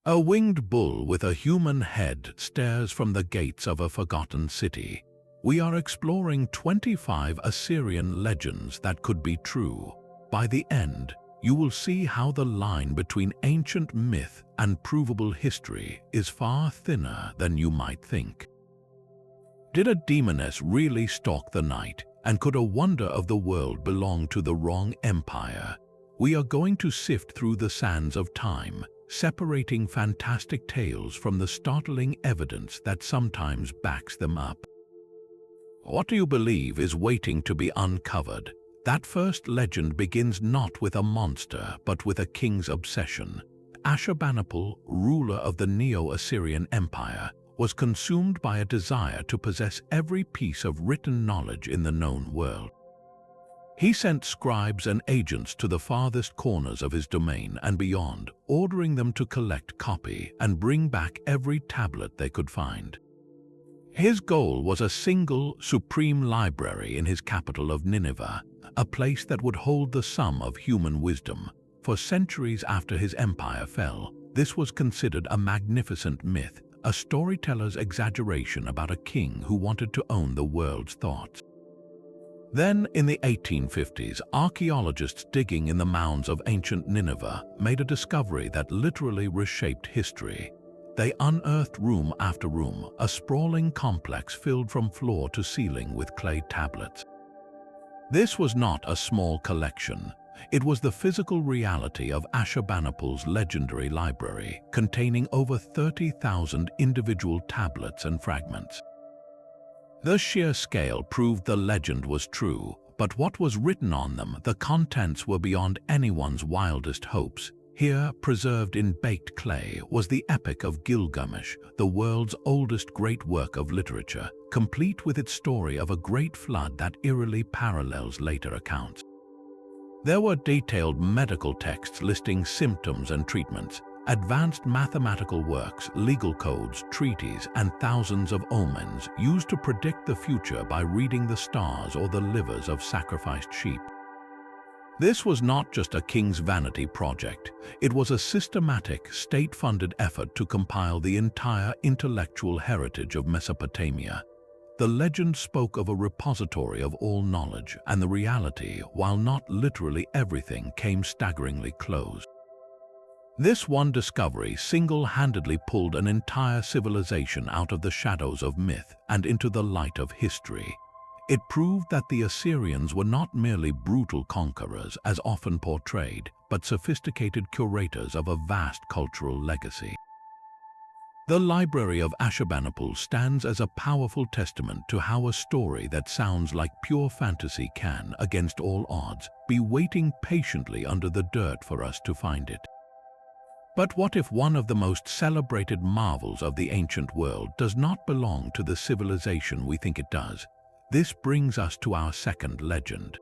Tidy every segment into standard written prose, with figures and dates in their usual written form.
A winged bull with a human head stares from the gates of a forgotten city. We are exploring 25 Assyrian legends that could be true. By the end, you will see how the line between ancient myth and provable history is far thinner than you might think. Did a demoness really stalk the night, and could a wonder of the world belong to the wrong empire? We are going to sift through the sands of time, separating fantastic tales from the startling evidence that sometimes backs them up. What do you believe is waiting to be uncovered? That first legend begins not with a monster, but with a king's obsession. Ashurbanipal, ruler of the Neo-Assyrian Empire, was consumed by a desire to possess every piece of written knowledge in the known world. He sent scribes and agents to the farthest corners of his domain and beyond, ordering them to collect, copy, and bring back every tablet they could find. His goal was a single, supreme library in his capital of Nineveh, a place that would hold the sum of human wisdom. For centuries after his empire fell, this was considered a magnificent myth, a storyteller's exaggeration about a king who wanted to own the world's thoughts. Then, in the 1850s, archaeologists digging in the mounds of ancient Nineveh made a discovery that literally reshaped history. They unearthed room after room, a sprawling complex filled from floor to ceiling with clay tablets. This was not a small collection. It was the physical reality of Ashurbanipal's legendary library, containing over 30,000 individual tablets and fragments. The sheer scale proved the legend was true, but what was written on them, the contents were beyond anyone's wildest hopes. Here, preserved in baked clay, was the Epic of Gilgamesh, the world's oldest great work of literature, complete with its story of a great flood that eerily parallels later accounts. There were detailed medical texts listing symptoms and treatments, advanced mathematical works, legal codes, treaties, and thousands of omens used to predict the future by reading the stars or the livers of sacrificed sheep. This was not just a king's vanity project. It was a systematic, state-funded effort to compile the entire intellectual heritage of Mesopotamia. The legend spoke of a repository of all knowledge, and the reality, while not literally everything, came staggeringly close. This one discovery single-handedly pulled an entire civilization out of the shadows of myth and into the light of history. It proved that the Assyrians were not merely brutal conquerors, as often portrayed, but sophisticated curators of a vast cultural legacy. The Library of Ashurbanipal stands as a powerful testament to how a story that sounds like pure fantasy can, against all odds, be waiting patiently under the dirt for us to find it. But what if one of the most celebrated marvels of the ancient world does not belong to the civilization we think it does? This brings us to our second legend.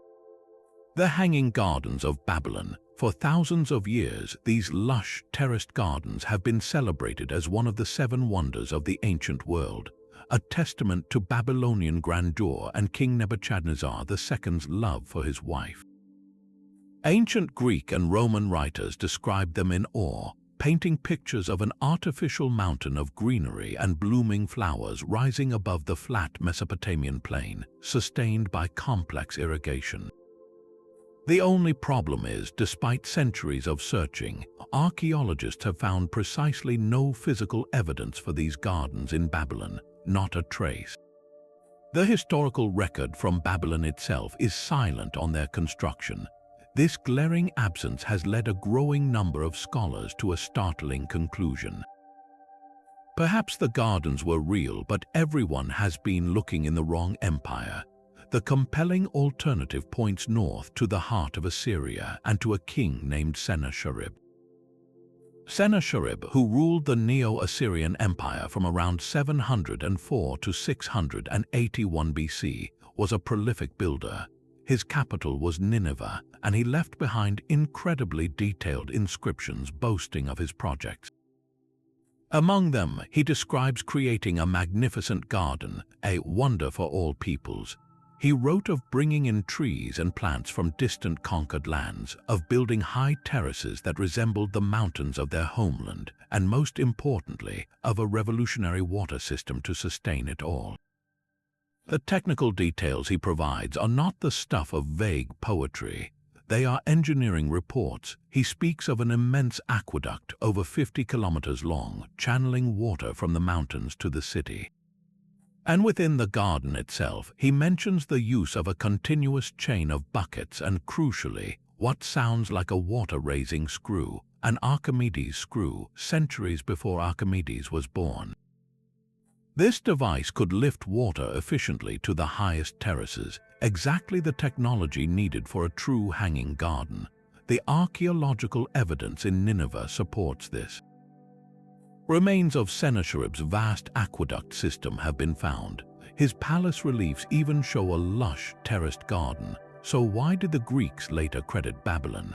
The Hanging Gardens of Babylon. For thousands of years, these lush, terraced gardens have been celebrated as one of the seven wonders of the ancient world, a testament to Babylonian grandeur and King Nebuchadnezzar II's love for his wife. Ancient Greek and Roman writers described them in awe, painting pictures of an artificial mountain of greenery and blooming flowers rising above the flat Mesopotamian plain, sustained by complex irrigation. The only problem is, despite centuries of searching, archaeologists have found precisely no physical evidence for these gardens in Babylon, not a trace. The historical record from Babylon itself is silent on their construction. This glaring absence has led a growing number of scholars to a startling conclusion. Perhaps the gardens were real, but everyone has been looking in the wrong empire. The compelling alternative points north to the heart of Assyria and to a king named Sennacherib. Sennacherib, who ruled the Neo-Assyrian Empire from around 704 to 681 BC, was a prolific builder. His capital was Nineveh, and he left behind incredibly detailed inscriptions boasting of his projects. Among them, he describes creating a magnificent garden, a wonder for all peoples. He wrote of bringing in trees and plants from distant conquered lands, of building high terraces that resembled the mountains of their homeland, and most importantly, of a revolutionary water system to sustain it all. The technical details he provides are not the stuff of vague poetry. They are engineering reports. He speaks of an immense aqueduct over 50 kilometers long, channeling water from the mountains to the city. And within the garden itself, he mentions the use of a continuous chain of buckets and, crucially, what sounds like a water-raising screw, an Archimedes screw, centuries before Archimedes was born. This device could lift water efficiently to the highest terraces, exactly the technology needed for a true hanging garden. The archaeological evidence in Nineveh supports this. Remains of Sennacherib's vast aqueduct system have been found. His palace reliefs even show a lush, terraced garden. So why did the Greeks later credit Babylon?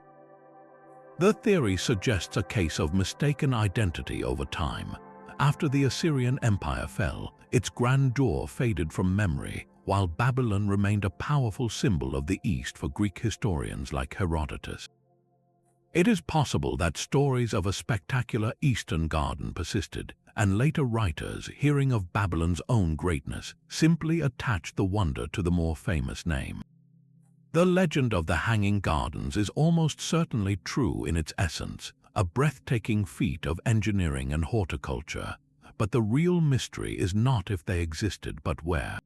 The theory suggests a case of mistaken identity over time. After the Assyrian Empire fell, its grandeur faded from memory, while Babylon remained a powerful symbol of the East for Greek historians like Herodotus. It is possible that stories of a spectacular Eastern garden persisted, and later writers, hearing of Babylon's own greatness, simply attached the wonder to the more famous name. The legend of the Hanging Gardens is almost certainly true in its essence, a breathtaking feat of engineering and horticulture, but the real mystery is not if they existed but where.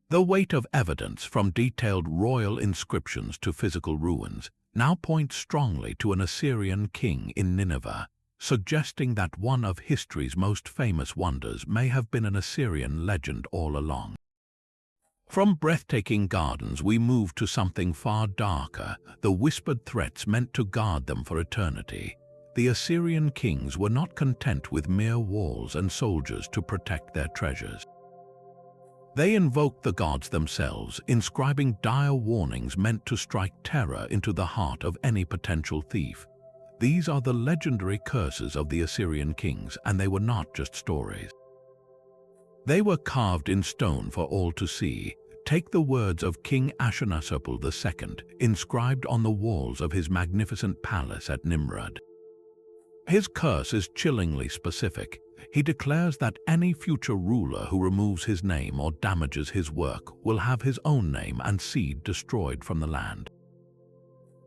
The weight of evidence, from detailed royal inscriptions to physical ruins, now points strongly to an Assyrian king in Nineveh, suggesting that one of history's most famous wonders may have been an Assyrian legend all along. From breathtaking gardens we move to something far darker, the whispered threats meant to guard them for eternity. The Assyrian kings were not content with mere walls and soldiers to protect their treasures. They invoked the gods themselves, inscribing dire warnings meant to strike terror into the heart of any potential thief. These are the legendary curses of the Assyrian kings, and they were not just stories. They were carved in stone for all to see. Take the words of King Ashurnasirpal II, inscribed on the walls of his magnificent palace at Nimrud. His curse is chillingly specific. He declares that any future ruler who removes his name or damages his work will have his own name and seed destroyed from the land.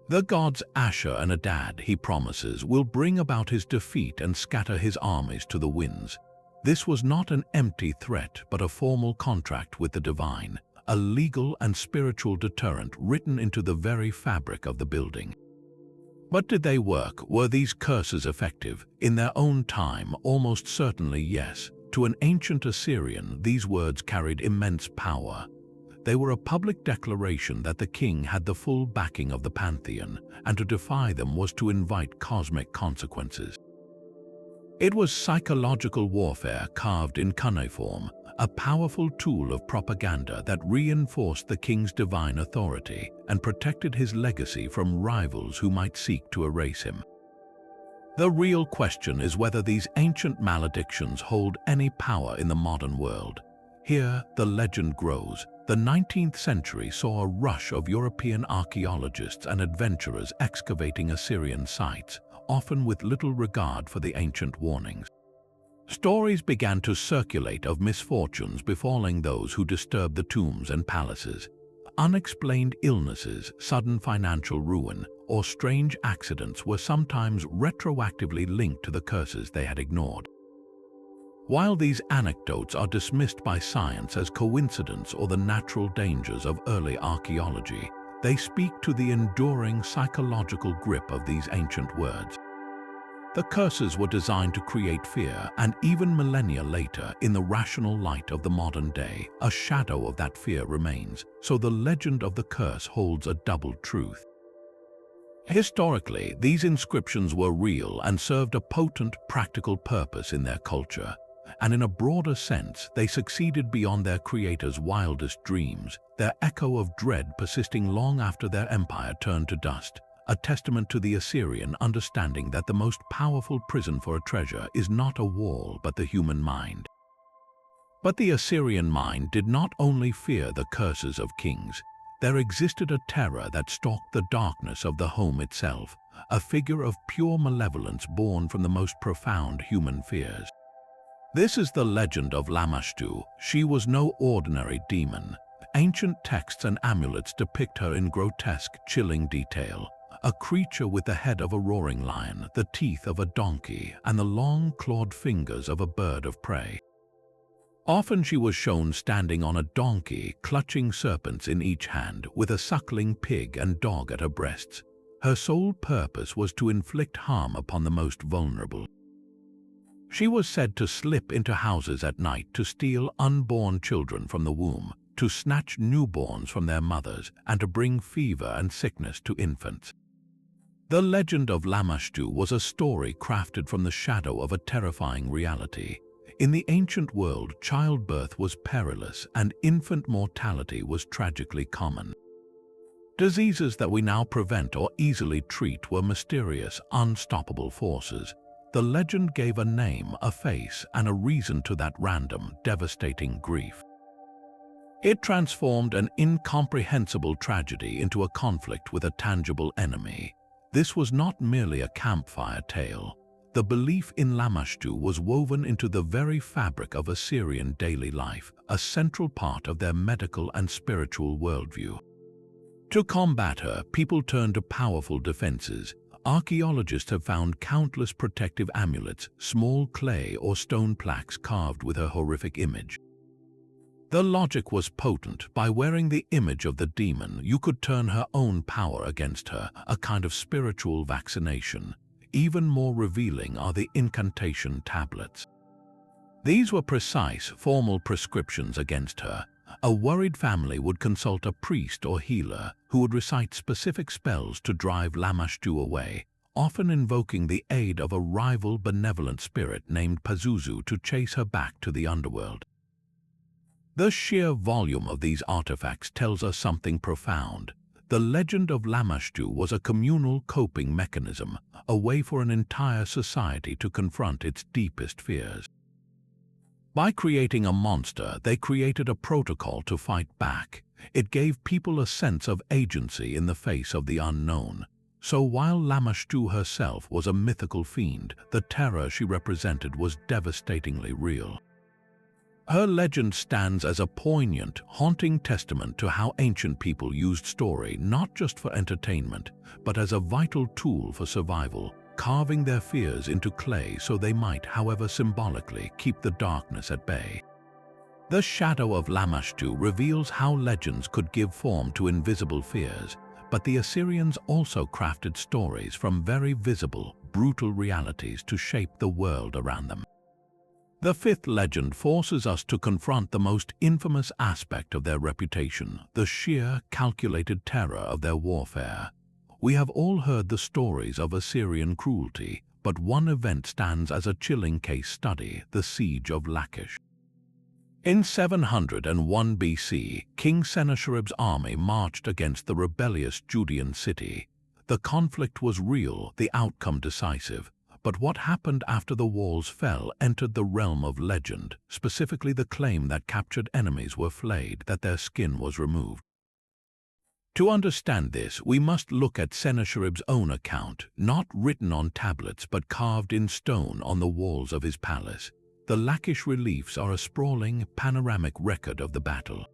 The gods Ashur and Adad, he promises, will bring about his defeat and scatter his armies to the winds. This was not an empty threat, but a formal contract with the divine, a legal and spiritual deterrent written into the very fabric of the building. But did they work? Were these curses effective? In their own time, almost certainly yes. To an ancient Assyrian, these words carried immense power. They were a public declaration that the king had the full backing of the pantheon, and to defy them was to invite cosmic consequences. It was psychological warfare carved in cuneiform, a powerful tool of propaganda that reinforced the king's divine authority and protected his legacy from rivals who might seek to erase him. The real question is whether these ancient maledictions hold any power in the modern world. Here, the legend grows. The 19th century saw a rush of European archaeologists and adventurers excavating Assyrian sites, often with little regard for the ancient warnings. Stories began to circulate of misfortunes befalling those who disturbed the tombs and palaces. Unexplained illnesses, sudden financial ruin, or strange accidents were sometimes retroactively linked to the curses they had ignored. While these anecdotes are dismissed by science as coincidence or the natural dangers of early archaeology, they speak to the enduring psychological grip of these ancient words. The curses were designed to create fear, and even millennia later, in the rational light of the modern day, a shadow of that fear remains, so the legend of the curse holds a double truth. Historically, these inscriptions were real and served a potent, practical purpose in their culture, and in a broader sense, they succeeded beyond their creators' wildest dreams, their echo of dread persisting long after their empire turned to dust. A testament to the Assyrian understanding that the most powerful prison for a treasure is not a wall but the human mind. But the Assyrian mind did not only fear the curses of kings. There existed a terror that stalked the darkness of the home itself, a figure of pure malevolence born from the most profound human fears. This is the legend of Lamashtu. She was no ordinary demon. Ancient texts and amulets depict her in grotesque, chilling detail. A creature with the head of a roaring lion, the teeth of a donkey, and the long, clawed fingers of a bird of prey. Often she was shown standing on a donkey, clutching serpents in each hand, with a suckling pig and dog at her breasts. Her sole purpose was to inflict harm upon the most vulnerable. She was said to slip into houses at night to steal unborn children from the womb, to snatch newborns from their mothers, and to bring fever and sickness to infants. The legend of Lamashtu was a story crafted from the shadow of a terrifying reality. In the ancient world, childbirth was perilous and infant mortality was tragically common. Diseases that we now prevent or easily treat were mysterious, unstoppable forces. The legend gave a name, a face, and a reason to that random, devastating grief. It transformed an incomprehensible tragedy into a conflict with a tangible enemy. This was not merely a campfire tale. The belief in Lamashtu was woven into the very fabric of Assyrian daily life, a central part of their medical and spiritual worldview. To combat her, people turned to powerful defenses. Archaeologists have found countless protective amulets, small clay or stone plaques carved with her horrific image. The logic was potent. By wearing the image of the demon, you could turn her own power against her, a kind of spiritual vaccination. Even more revealing are the incantation tablets. These were precise, formal prescriptions against her. A worried family would consult a priest or healer who would recite specific spells to drive Lamashtu away, often invoking the aid of a rival benevolent spirit named Pazuzu to chase her back to the underworld. The sheer volume of these artifacts tells us something profound. The legend of Lamashtu was a communal coping mechanism, a way for an entire society to confront its deepest fears. By creating a monster, they created a protocol to fight back. It gave people a sense of agency in the face of the unknown. So while Lamashtu herself was a mythical fiend, the terror she represented was devastatingly real. Her legend stands as a poignant, haunting testament to how ancient people used story not just for entertainment, but as a vital tool for survival, carving their fears into clay so they might, however symbolically, keep the darkness at bay. The shadow of Lamashtu reveals how legends could give form to invisible fears, but the Assyrians also crafted stories from very visible, brutal realities to shape the world around them. The fifth legend forces us to confront the most infamous aspect of their reputation, the sheer, calculated terror of their warfare. We have all heard the stories of Assyrian cruelty, but one event stands as a chilling case study, the siege of Lachish. In 701 BC, King Sennacherib's army marched against the rebellious Judean city. The conflict was real, the outcome decisive. But what happened after the walls fell entered the realm of legend, specifically the claim that captured enemies were flayed, that their skin was removed. To understand this, we must look at Sennacherib's own account, not written on tablets but carved in stone on the walls of his palace. The Lachish reliefs are a sprawling, panoramic record of the battle.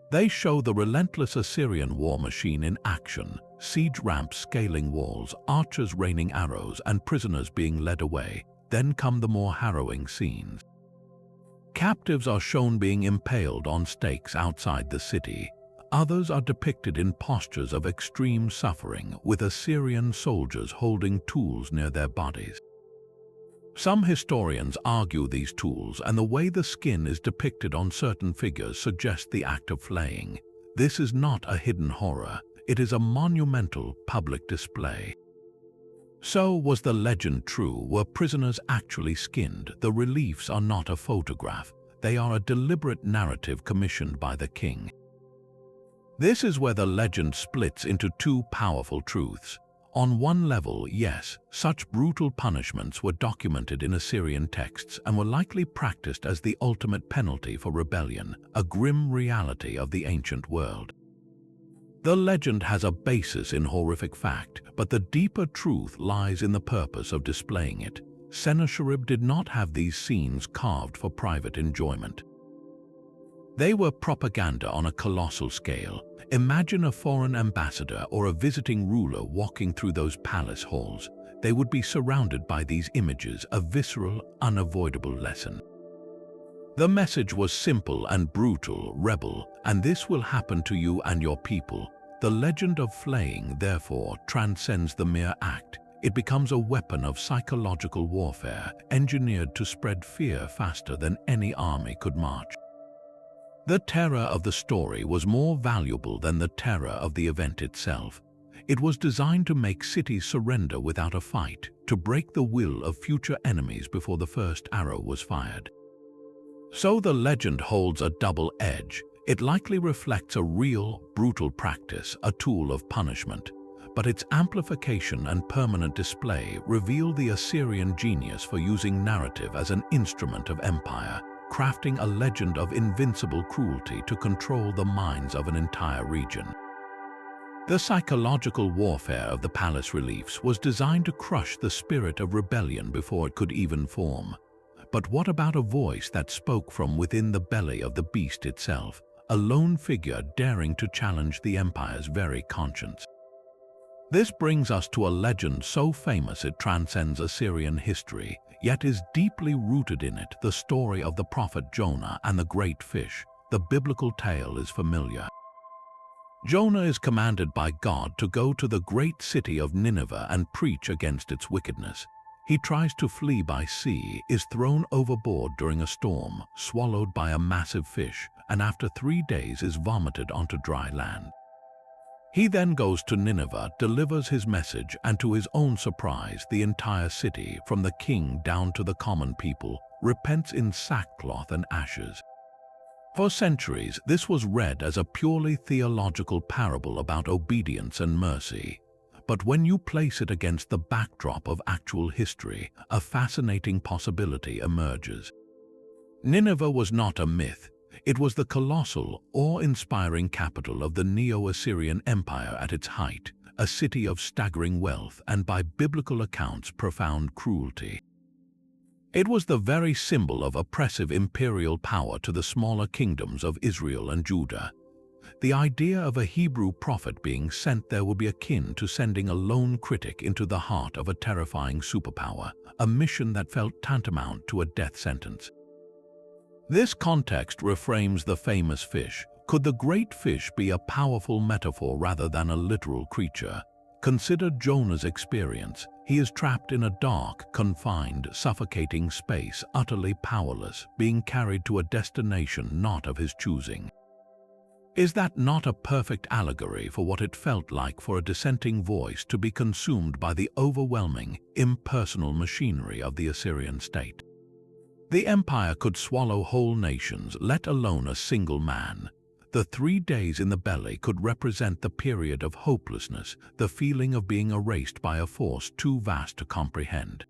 They show the relentless Assyrian war machine in action, siege ramps scaling walls, archers raining arrows, and prisoners being led away. Then come the more harrowing scenes. Captives are shown being impaled on stakes outside the city. Others are depicted in postures of extreme suffering, with Assyrian soldiers holding tools near their bodies. Some historians argue these tools and the way the skin is depicted on certain figures suggest the act of flaying. This is not a hidden horror, it is a monumental public display. So, was the legend true? Were prisoners actually skinned? The reliefs are not a photograph, they are a deliberate narrative commissioned by the king. This is where the legend splits into two powerful truths. On one level, yes, such brutal punishments were documented in Assyrian texts and were likely practiced as the ultimate penalty for rebellion, a grim reality of the ancient world. The legend has a basis in horrific fact, but the deeper truth lies in the purpose of displaying it. Sennacherib did not have these scenes carved for private enjoyment. They were propaganda on a colossal scale. Imagine a foreign ambassador or a visiting ruler walking through those palace halls. They would be surrounded by these images, a visceral, unavoidable lesson. The message was simple and brutal: rebel, and this will happen to you and your people. The legend of flaying, therefore, transcends the mere act. It becomes a weapon of psychological warfare, engineered to spread fear faster than any army could march. The terror of the story was more valuable than the terror of the event itself. It was designed to make cities surrender without a fight, to break the will of future enemies before the first arrow was fired. So the legend holds a double edge. It likely reflects a real, brutal practice, a tool of punishment, but its amplification and permanent display reveal the Assyrian genius for using narrative as an instrument of empire, crafting a legend of invincible cruelty to control the minds of an entire region. The psychological warfare of the palace reliefs was designed to crush the spirit of rebellion before it could even form. But what about a voice that spoke from within the belly of the beast itself, a lone figure daring to challenge the empire's very conscience? This brings us to a legend so famous it transcends Assyrian history, yet is deeply rooted in it, the story of the prophet Jonah and the great fish. The biblical tale is familiar. Jonah is commanded by God to go to the great city of Nineveh and preach against its wickedness. He tries to flee by sea, is thrown overboard during a storm, swallowed by a massive fish, and after 3 days is vomited onto dry land. He then goes to Nineveh, delivers his message, and to his own surprise, the entire city, from the king down to the common people, repents in sackcloth and ashes. For centuries, this was read as a purely theological parable about obedience and mercy. But when you place it against the backdrop of actual history, a fascinating possibility emerges. Nineveh was not a myth. It was the colossal, awe-inspiring capital of the Neo-Assyrian Empire at its height, a city of staggering wealth and, by biblical accounts, profound cruelty. It was the very symbol of oppressive imperial power to the smaller kingdoms of Israel and Judah. The idea of a Hebrew prophet being sent there would be akin to sending a lone critic into the heart of a terrifying superpower, a mission that felt tantamount to a death sentence. This context reframes the famous fish. Could the great fish be a powerful metaphor rather than a literal creature? Consider Jonah's experience. He is trapped in a dark, confined, suffocating space, utterly powerless, being carried to a destination not of his choosing. Is that not a perfect allegory for what it felt like for a dissenting voice to be consumed by the overwhelming, impersonal machinery of the Assyrian state? The empire could swallow whole nations, let alone a single man. The 3 days in the belly could represent the period of hopelessness, the feeling of being erased by a force too vast to comprehend.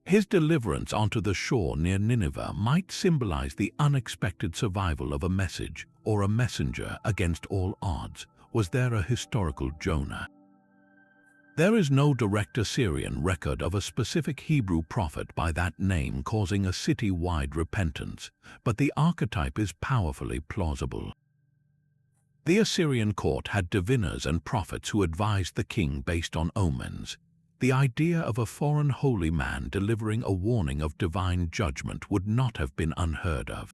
His deliverance onto the shore near Nineveh might symbolize the unexpected survival of a message or a messenger against all odds. Was there a historical Jonah? There is no direct Assyrian record of a specific Hebrew prophet by that name causing a city-wide repentance, but the archetype is powerfully plausible. The Assyrian court had diviners and prophets who advised the king based on omens. The idea of a foreign holy man delivering a warning of divine judgment would not have been unheard of.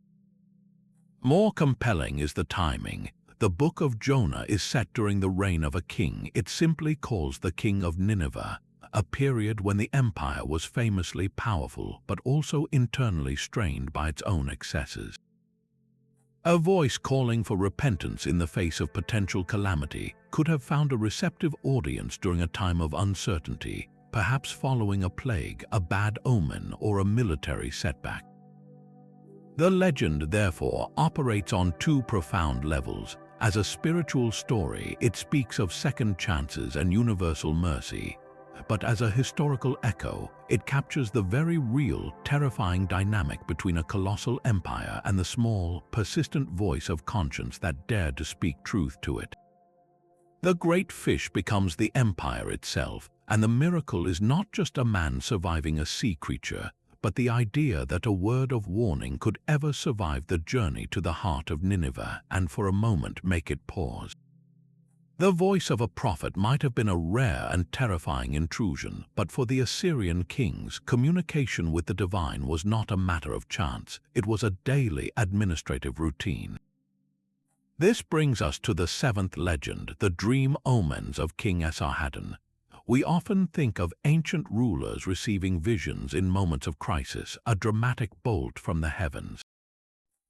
More compelling is the timing. The Book of Jonah is set during the reign of a king. It simply calls the king of Nineveh, a period when the empire was famously powerful but also internally strained by its own excesses. A voice calling for repentance in the face of potential calamity could have found a receptive audience during a time of uncertainty, perhaps following a plague, a bad omen, or a military setback. The legend, therefore, operates on 2 profound levels: As a spiritual story, it speaks of second chances and universal mercy. But as a historical echo, it captures the very real, terrifying dynamic between a colossal empire and the small, persistent voice of conscience that dared to speak truth to it. The great fish becomes the empire itself, and the miracle is not just a man surviving a sea creature, but the idea that a word of warning could ever survive the journey to the heart of Nineveh and for a moment make it pause. The voice of a prophet might have been a rare and terrifying intrusion, but for the Assyrian kings, communication with the divine was not a matter of chance. It was a daily administrative routine. This brings us to the seventh legend, the dream omens of King Esarhaddon. We often think of ancient rulers receiving visions in moments of crisis, a dramatic bolt from the heavens.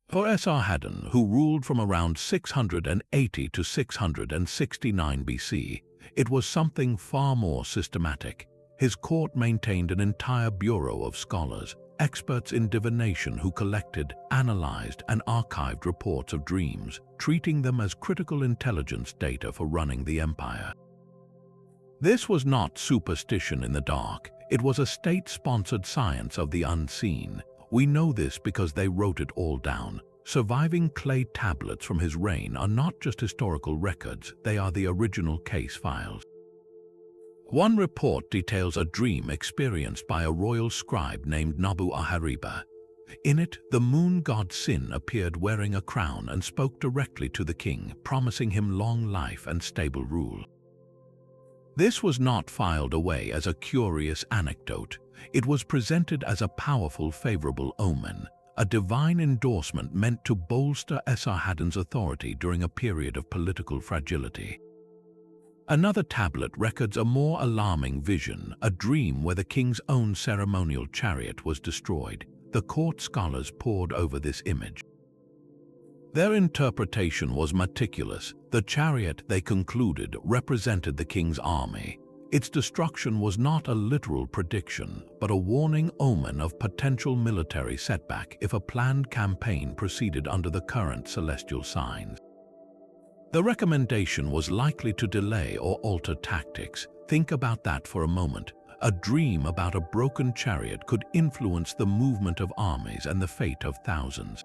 For Esarhaddon, who ruled from around 680 to 669 BC, it was something far more systematic. His court maintained an entire bureau of scholars, experts in divination who collected, analyzed, and archived reports of dreams, treating them as critical intelligence data for running the empire. This was not superstition in the dark, it was a state-sponsored science of the unseen. We know this because they wrote it all down. Surviving clay tablets from his reign are not just historical records, they are the original case files. One report details a dream experienced by a royal scribe named Nabu-ahariba. In it, the moon god Sin appeared wearing a crown and spoke directly to the king, promising him long life and stable rule. This was not filed away as a curious anecdote. It was presented as a powerful, favorable omen, a divine endorsement meant to bolster Esarhaddon's authority during a period of political fragility. Another tablet records a more alarming vision, a dream where the king's own ceremonial chariot was destroyed. The court scholars pored over this image. Their interpretation was meticulous. The chariot, they concluded, represented the king's army. Its destruction was not a literal prediction, but a warning omen of potential military setback if a planned campaign proceeded under the current celestial signs. The recommendation was likely to delay or alter tactics. Think about that for a moment. A dream about a broken chariot could influence the movement of armies and the fate of thousands.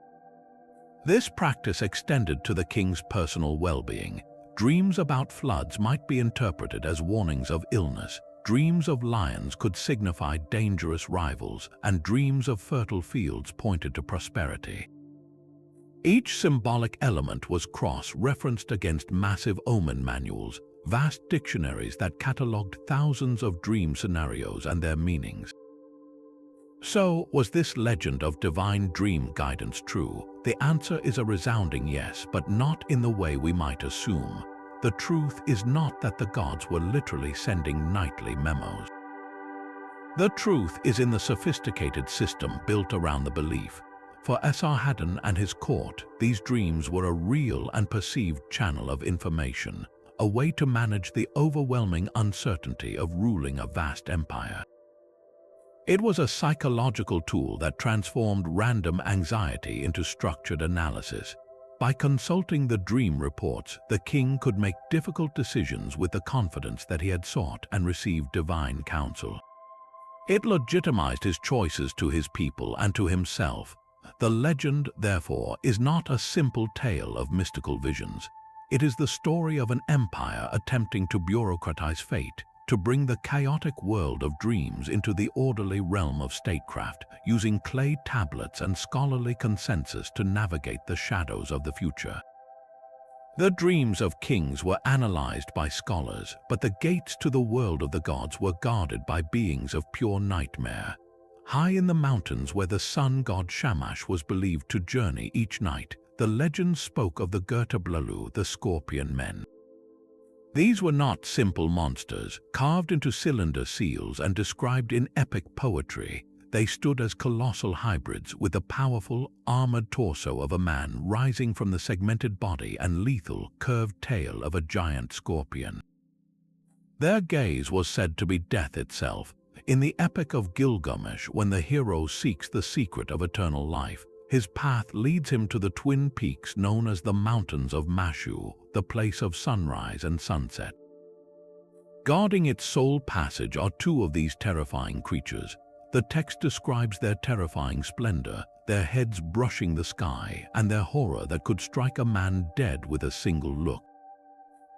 This practice extended to the king's personal well-being. Dreams about floods might be interpreted as warnings of illness. Dreams of lions could signify dangerous rivals, and dreams of fertile fields pointed to prosperity. Each symbolic element was cross-referenced against massive omen manuals, vast dictionaries that catalogued thousands of dream scenarios and their meanings. So, was this legend of divine dream guidance true? The answer is a resounding yes, but not in the way we might assume. The truth is not that the gods were literally sending nightly memos. The truth is in the sophisticated system built around the belief. For Esarhaddon and his court, these dreams were a real and perceived channel of information, a way to manage the overwhelming uncertainty of ruling a vast empire. It was a psychological tool that transformed random anxiety into structured analysis. By consulting the dream reports, the king could make difficult decisions with the confidence that he had sought and received divine counsel. It legitimized his choices to his people and to himself. The legend, therefore, is not a simple tale of mystical visions. It is the story of an empire attempting to bureaucratize fate, to bring the chaotic world of dreams into the orderly realm of statecraft, using clay tablets and scholarly consensus to navigate the shadows of the future. The dreams of kings were analyzed by scholars, but the gates to the world of the gods were guarded by beings of pure nightmare. High in the mountains where the sun god Shamash was believed to journey each night, the legend spoke of the girtablullu, the scorpion men. These were not simple monsters, carved into cylinder seals and described in epic poetry. They stood as colossal hybrids with the powerful, armored torso of a man rising from the segmented body and lethal, curved tail of a giant scorpion. Their gaze was said to be death itself. In the Epic of Gilgamesh, when the hero seeks the secret of eternal life, His path leads him to the twin peaks known as the Mountains of Lamashtu, the place of sunrise and sunset. Guarding its sole passage are two of these terrifying creatures. The text describes their terrifying splendor, their heads brushing the sky, and their horror that could strike a man dead with a single look.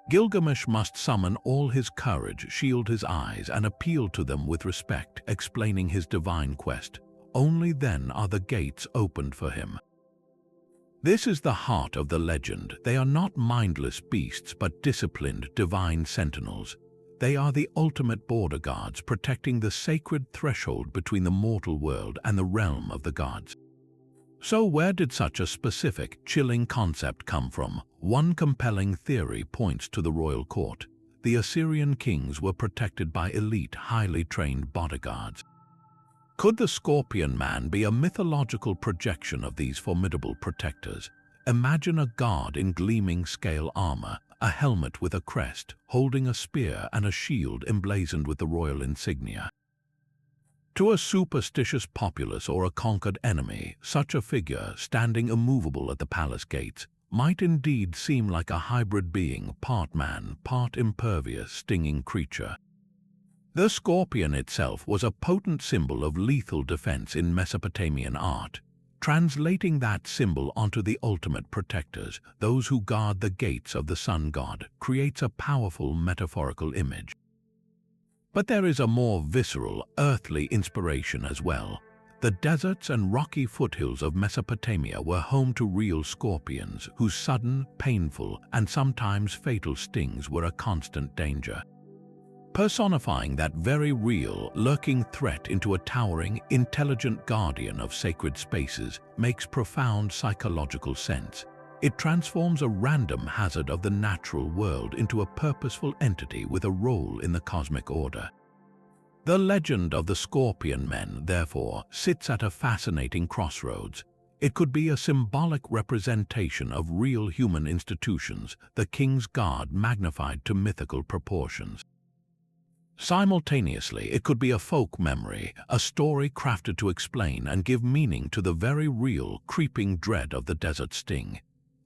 Gilgamesh must summon all his courage, shield his eyes, and appeal to them with respect, explaining his divine quest. Only then are the gates opened for him. This is the heart of the legend. They are not mindless beasts, but disciplined, divine sentinels. They are the ultimate border guards, protecting the sacred threshold between the mortal world and the realm of the gods. So where did such a specific, chilling concept come from? One compelling theory points to the royal court. The Assyrian kings were protected by elite, highly trained bodyguards. Could the Scorpion Man be a mythological projection of these formidable protectors? Imagine a guard in gleaming scale armor, a helmet with a crest, holding a spear and a shield emblazoned with the royal insignia. To a superstitious populace or a conquered enemy, such a figure, standing immovable at the palace gates, might indeed seem like a hybrid being, part man, part impervious, stinging creature. The scorpion itself was a potent symbol of lethal defense in Mesopotamian art. Translating that symbol onto the ultimate protectors, those who guard the gates of the sun god, creates a powerful metaphorical image. But there is a more visceral, earthly inspiration as well. The deserts and rocky foothills of Mesopotamia were home to real scorpions, whose sudden, painful, and sometimes fatal stings were a constant danger. Personifying that very real, lurking threat into a towering, intelligent guardian of sacred spaces makes profound psychological sense. It transforms a random hazard of the natural world into a purposeful entity with a role in the cosmic order. The legend of the Scorpion Men, therefore, sits at a fascinating crossroads. It could be a symbolic representation of real human institutions, the King's Guard magnified to mythical proportions. Simultaneously, it could be a folk memory, a story crafted to explain and give meaning to the very real, creeping dread of the desert sting.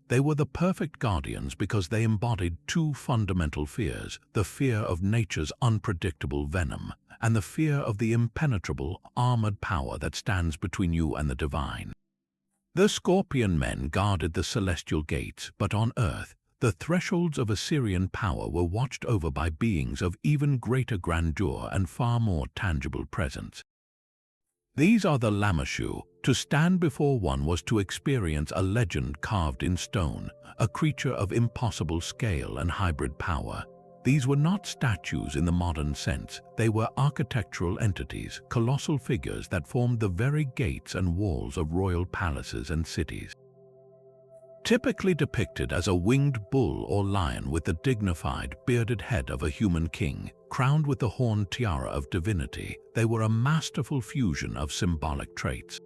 They were the perfect guardians because they embodied two fundamental fears: the fear of nature's unpredictable venom, and the fear of the impenetrable, armored power that stands between you and the divine. The Scorpion Men guarded the celestial gates, but on earth, the thresholds of Assyrian power were watched over by beings of even greater grandeur and far more tangible presence. These are the lamassu. To stand before one was to experience a legend carved in stone, a creature of impossible scale and hybrid power. These were not statues in the modern sense. They were architectural entities, colossal figures that formed the very gates and walls of royal palaces and cities. Typically depicted as a winged bull or lion with the dignified, bearded head of a human king, crowned with the horned tiara of divinity, they were a masterful fusion of symbolic traits.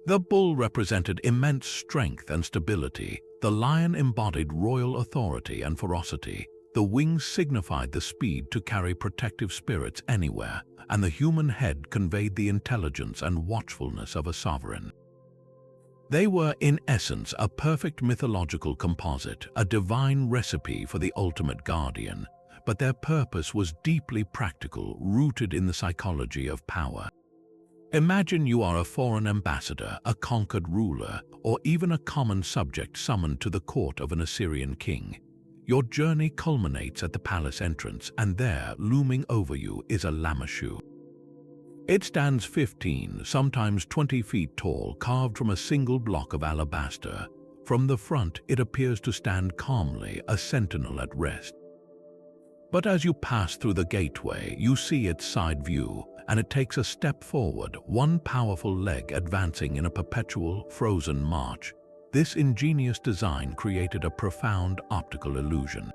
The bull represented immense strength and stability, the lion embodied royal authority and ferocity, the wings signified the speed to carry protective spirits anywhere, and the human head conveyed the intelligence and watchfulness of a sovereign. They were, in essence, a perfect mythological composite, a divine recipe for the ultimate guardian, but their purpose was deeply practical, rooted in the psychology of power. Imagine you are a foreign ambassador, a conquered ruler, or even a common subject summoned to the court of an Assyrian king. Your journey culminates at the palace entrance, and there, looming over you, is a lamassu. It stands 15, sometimes 20 feet tall, carved from a single block of alabaster. From the front, it appears to stand calmly, a sentinel at rest. But as you pass through the gateway, you see its side view, and it takes a step forward, one powerful leg advancing in a perpetual, frozen march. This ingenious design created a profound optical illusion.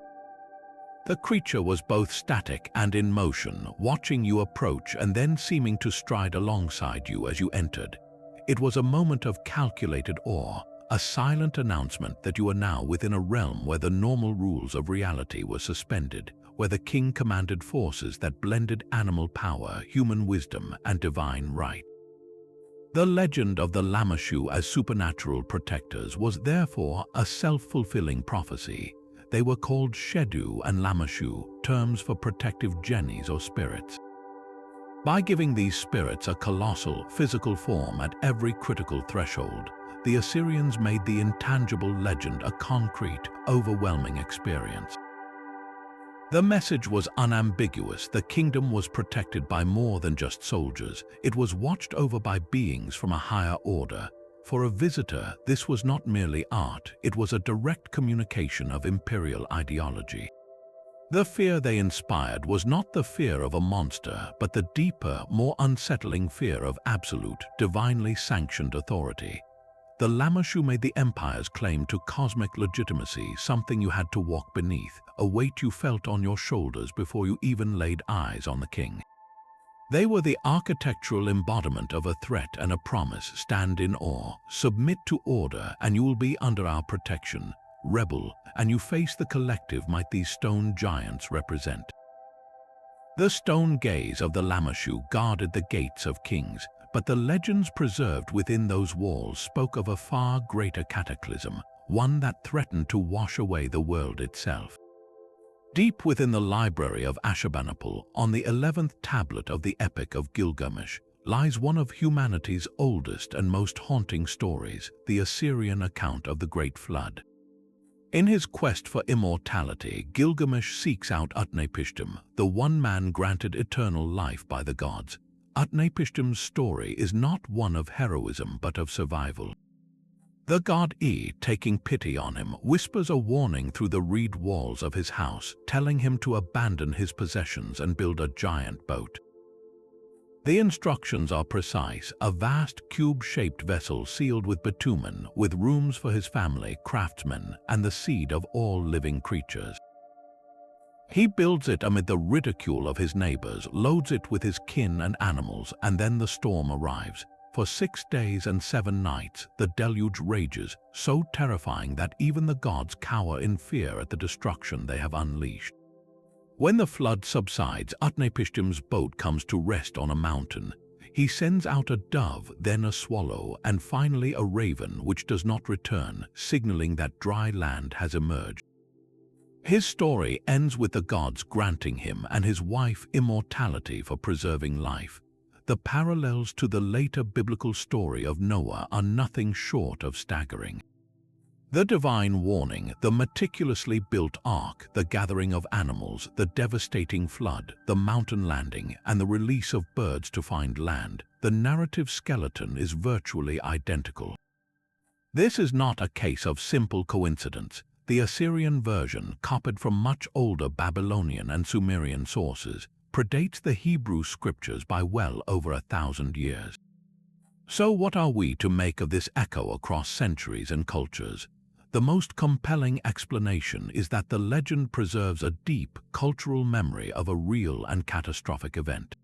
The creature was both static and in motion, watching you approach and then seeming to stride alongside you as you entered. It was a moment of calculated awe, a silent announcement that you are now within a realm where the normal rules of reality were suspended, where the king commanded forces that blended animal power, human wisdom, and divine right. The legend of the Lamassu as supernatural protectors was therefore a self-fulfilling prophecy. They were called Shedu and Lamassu, terms for protective genii or spirits. By giving these spirits a colossal, physical form at every critical threshold, the Assyrians made the intangible legend a concrete, overwhelming experience. The message was unambiguous. The kingdom was protected by more than just soldiers. It was watched over by beings from a higher order. For a visitor, this was not merely art, it was a direct communication of imperial ideology. The fear they inspired was not the fear of a monster, but the deeper, more unsettling fear of absolute, divinely sanctioned authority. The Lamassu made the empire's claim to cosmic legitimacy something you had to walk beneath, a weight you felt on your shoulders before you even laid eyes on the king. They were the architectural embodiment of a threat and a promise. Stand in awe, submit to order, and you will be under our protection. Rebel, and you face the collective might these stone giants represent. The stone gaze of the Lamassu guarded the gates of kings, but the legends preserved within those walls spoke of a far greater cataclysm, one that threatened to wash away the world itself. Deep within the Library of Ashurbanipal, on the 11th tablet of the Epic of Gilgamesh, lies one of humanity's oldest and most haunting stories, the Assyrian account of the Great Flood. In his quest for immortality, Gilgamesh seeks out Utnapishtim, the one man granted eternal life by the gods. Utnapishtim's story is not one of heroism but of survival. The god E, taking pity on him, whispers a warning through the reed walls of his house, telling him to abandon his possessions and build a giant boat. The instructions are precise: a vast cube-shaped vessel sealed with bitumen, with rooms for his family, craftsmen, and the seed of all living creatures. He builds it amid the ridicule of his neighbors, loads it with his kin and animals, and then the storm arrives. For 6 days and 7 nights, the deluge rages, so terrifying that even the gods cower in fear at the destruction they have unleashed. When the flood subsides, Utnapishtim's boat comes to rest on a mountain. He sends out a dove, then a swallow, and finally a raven which does not return, signaling that dry land has emerged. His story ends with the gods granting him and his wife immortality for preserving life. The parallels to the later biblical story of Noah are nothing short of staggering. The divine warning, the meticulously built ark, the gathering of animals, the devastating flood, the mountain landing, and the release of birds to find land, the narrative skeleton is virtually identical. This is not a case of simple coincidence. The Assyrian version, copied from much older Babylonian and Sumerian sources, predates the Hebrew scriptures by well over 1,000 years. So what are we to make of this echo across centuries and cultures? The most compelling explanation is that the legend preserves a deep cultural memory of a real and catastrophic event.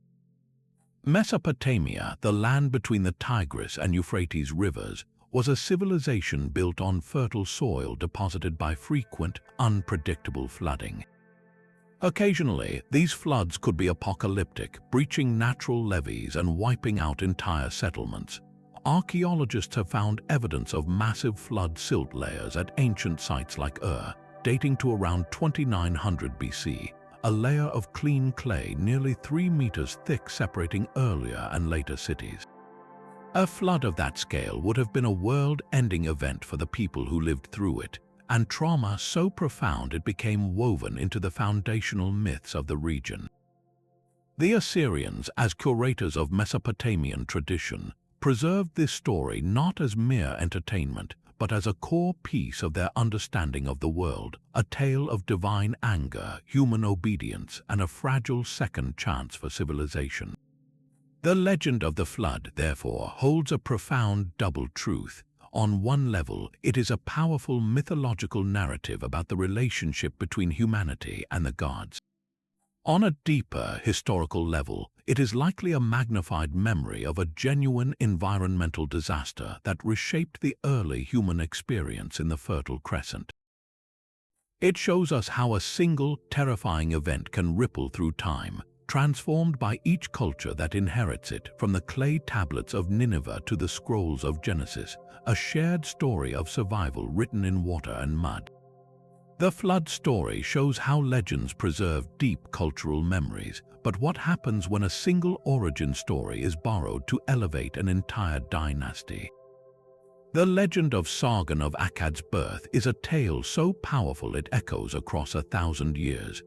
Mesopotamia, the land between the Tigris and Euphrates rivers, was a civilization built on fertile soil deposited by frequent, unpredictable flooding. Occasionally, these floods could be apocalyptic, breaching natural levees and wiping out entire settlements. Archaeologists have found evidence of massive flood silt layers at ancient sites like dating to around 2900 BC, a layer of clean clay nearly 3 meters thick separating earlier and later cities. A flood of that scale would have been a world-ending event for the people who lived through it, and trauma so profound it became woven into the foundational myths of the region. The Assyrians, as curators of Mesopotamian tradition, preserved this story not as mere entertainment, but as a core piece of their understanding of the world, a tale of divine anger, human obedience, and a fragile second chance for civilization. The legend of the flood, therefore, holds a profound double truth. On one level, it is a powerful mythological narrative about the relationship between humanity and the gods. On a deeper historical level, it is likely a magnified memory of a genuine environmental disaster that reshaped the early human experience in the Fertile Crescent. It shows us how a single, terrifying event can ripple through time, transformed by each culture that inherits it, from the clay tablets of Nineveh to the scrolls of Genesis, a shared story of survival written in water and mud. The flood story shows how legends preserve deep cultural memories, but what happens when a single origin story is borrowed to elevate an entire dynasty? The legend of Sargon of Akkad's birth is a tale so powerful it echoes across 1,000 years.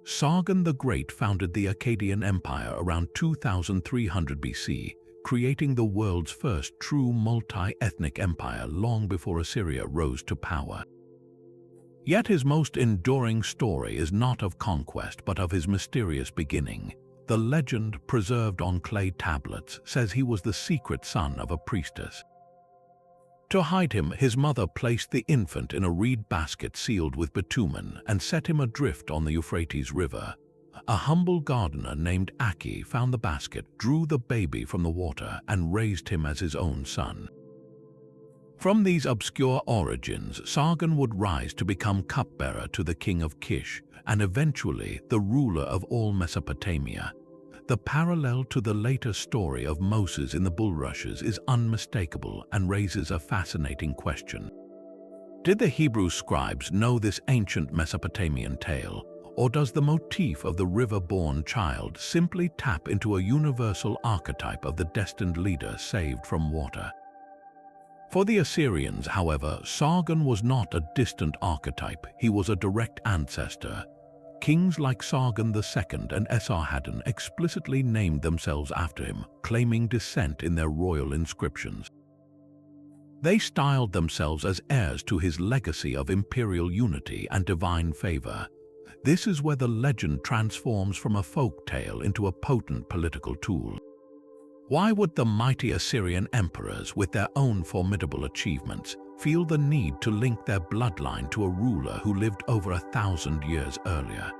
Sargon the Great founded the Akkadian Empire around 2300 BC, creating the world's first true multi-ethnic empire long before Assyria rose to power. Yet his most enduring story is not of conquest but of his mysterious beginning. The legend, preserved on clay tablets, says he was the secret son of a priestess. To hide him, his mother placed the infant in a reed basket sealed with bitumen and set him adrift on the Euphrates River. A humble gardener named Aki found the basket, drew the baby from the water, and raised him as his own son. From these obscure origins, Sargon would rise to become cupbearer to the king of Kish and eventually the ruler of all Mesopotamia. The parallel to the later story of Moses in the bulrushes is unmistakable and raises a fascinating question. Did the Hebrew scribes know this ancient Mesopotamian tale, or does the motif of the river-born child simply tap into a universal archetype of the destined leader saved from water? For the Assyrians, however, Sargon was not a distant archetype, he was a direct ancestor. Kings like Sargon II and Esarhaddon explicitly named themselves after him, claiming descent in their royal inscriptions. They styled themselves as heirs to his legacy of imperial unity and divine favor. This is where the legend transforms from a folk tale into a potent political tool. Why would the mighty Assyrian emperors, with their own formidable achievements, feel the need to link their bloodline to a ruler who lived over 1,000 years earlier?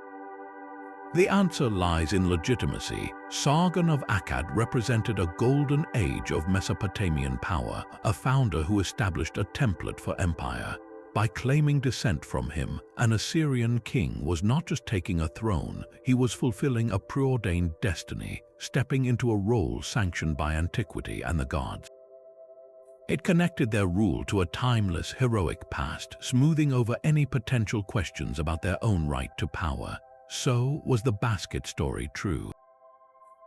The answer lies in legitimacy. Sargon of Akkad represented a golden age of Mesopotamian power, a founder who established a template for empire. By claiming descent from him, an Assyrian king was not just taking a throne, he was fulfilling a preordained destiny, stepping into a role sanctioned by antiquity and the gods. It connected their rule to a timeless, heroic past, smoothing over any potential questions about their own right to power. So was the basket story true?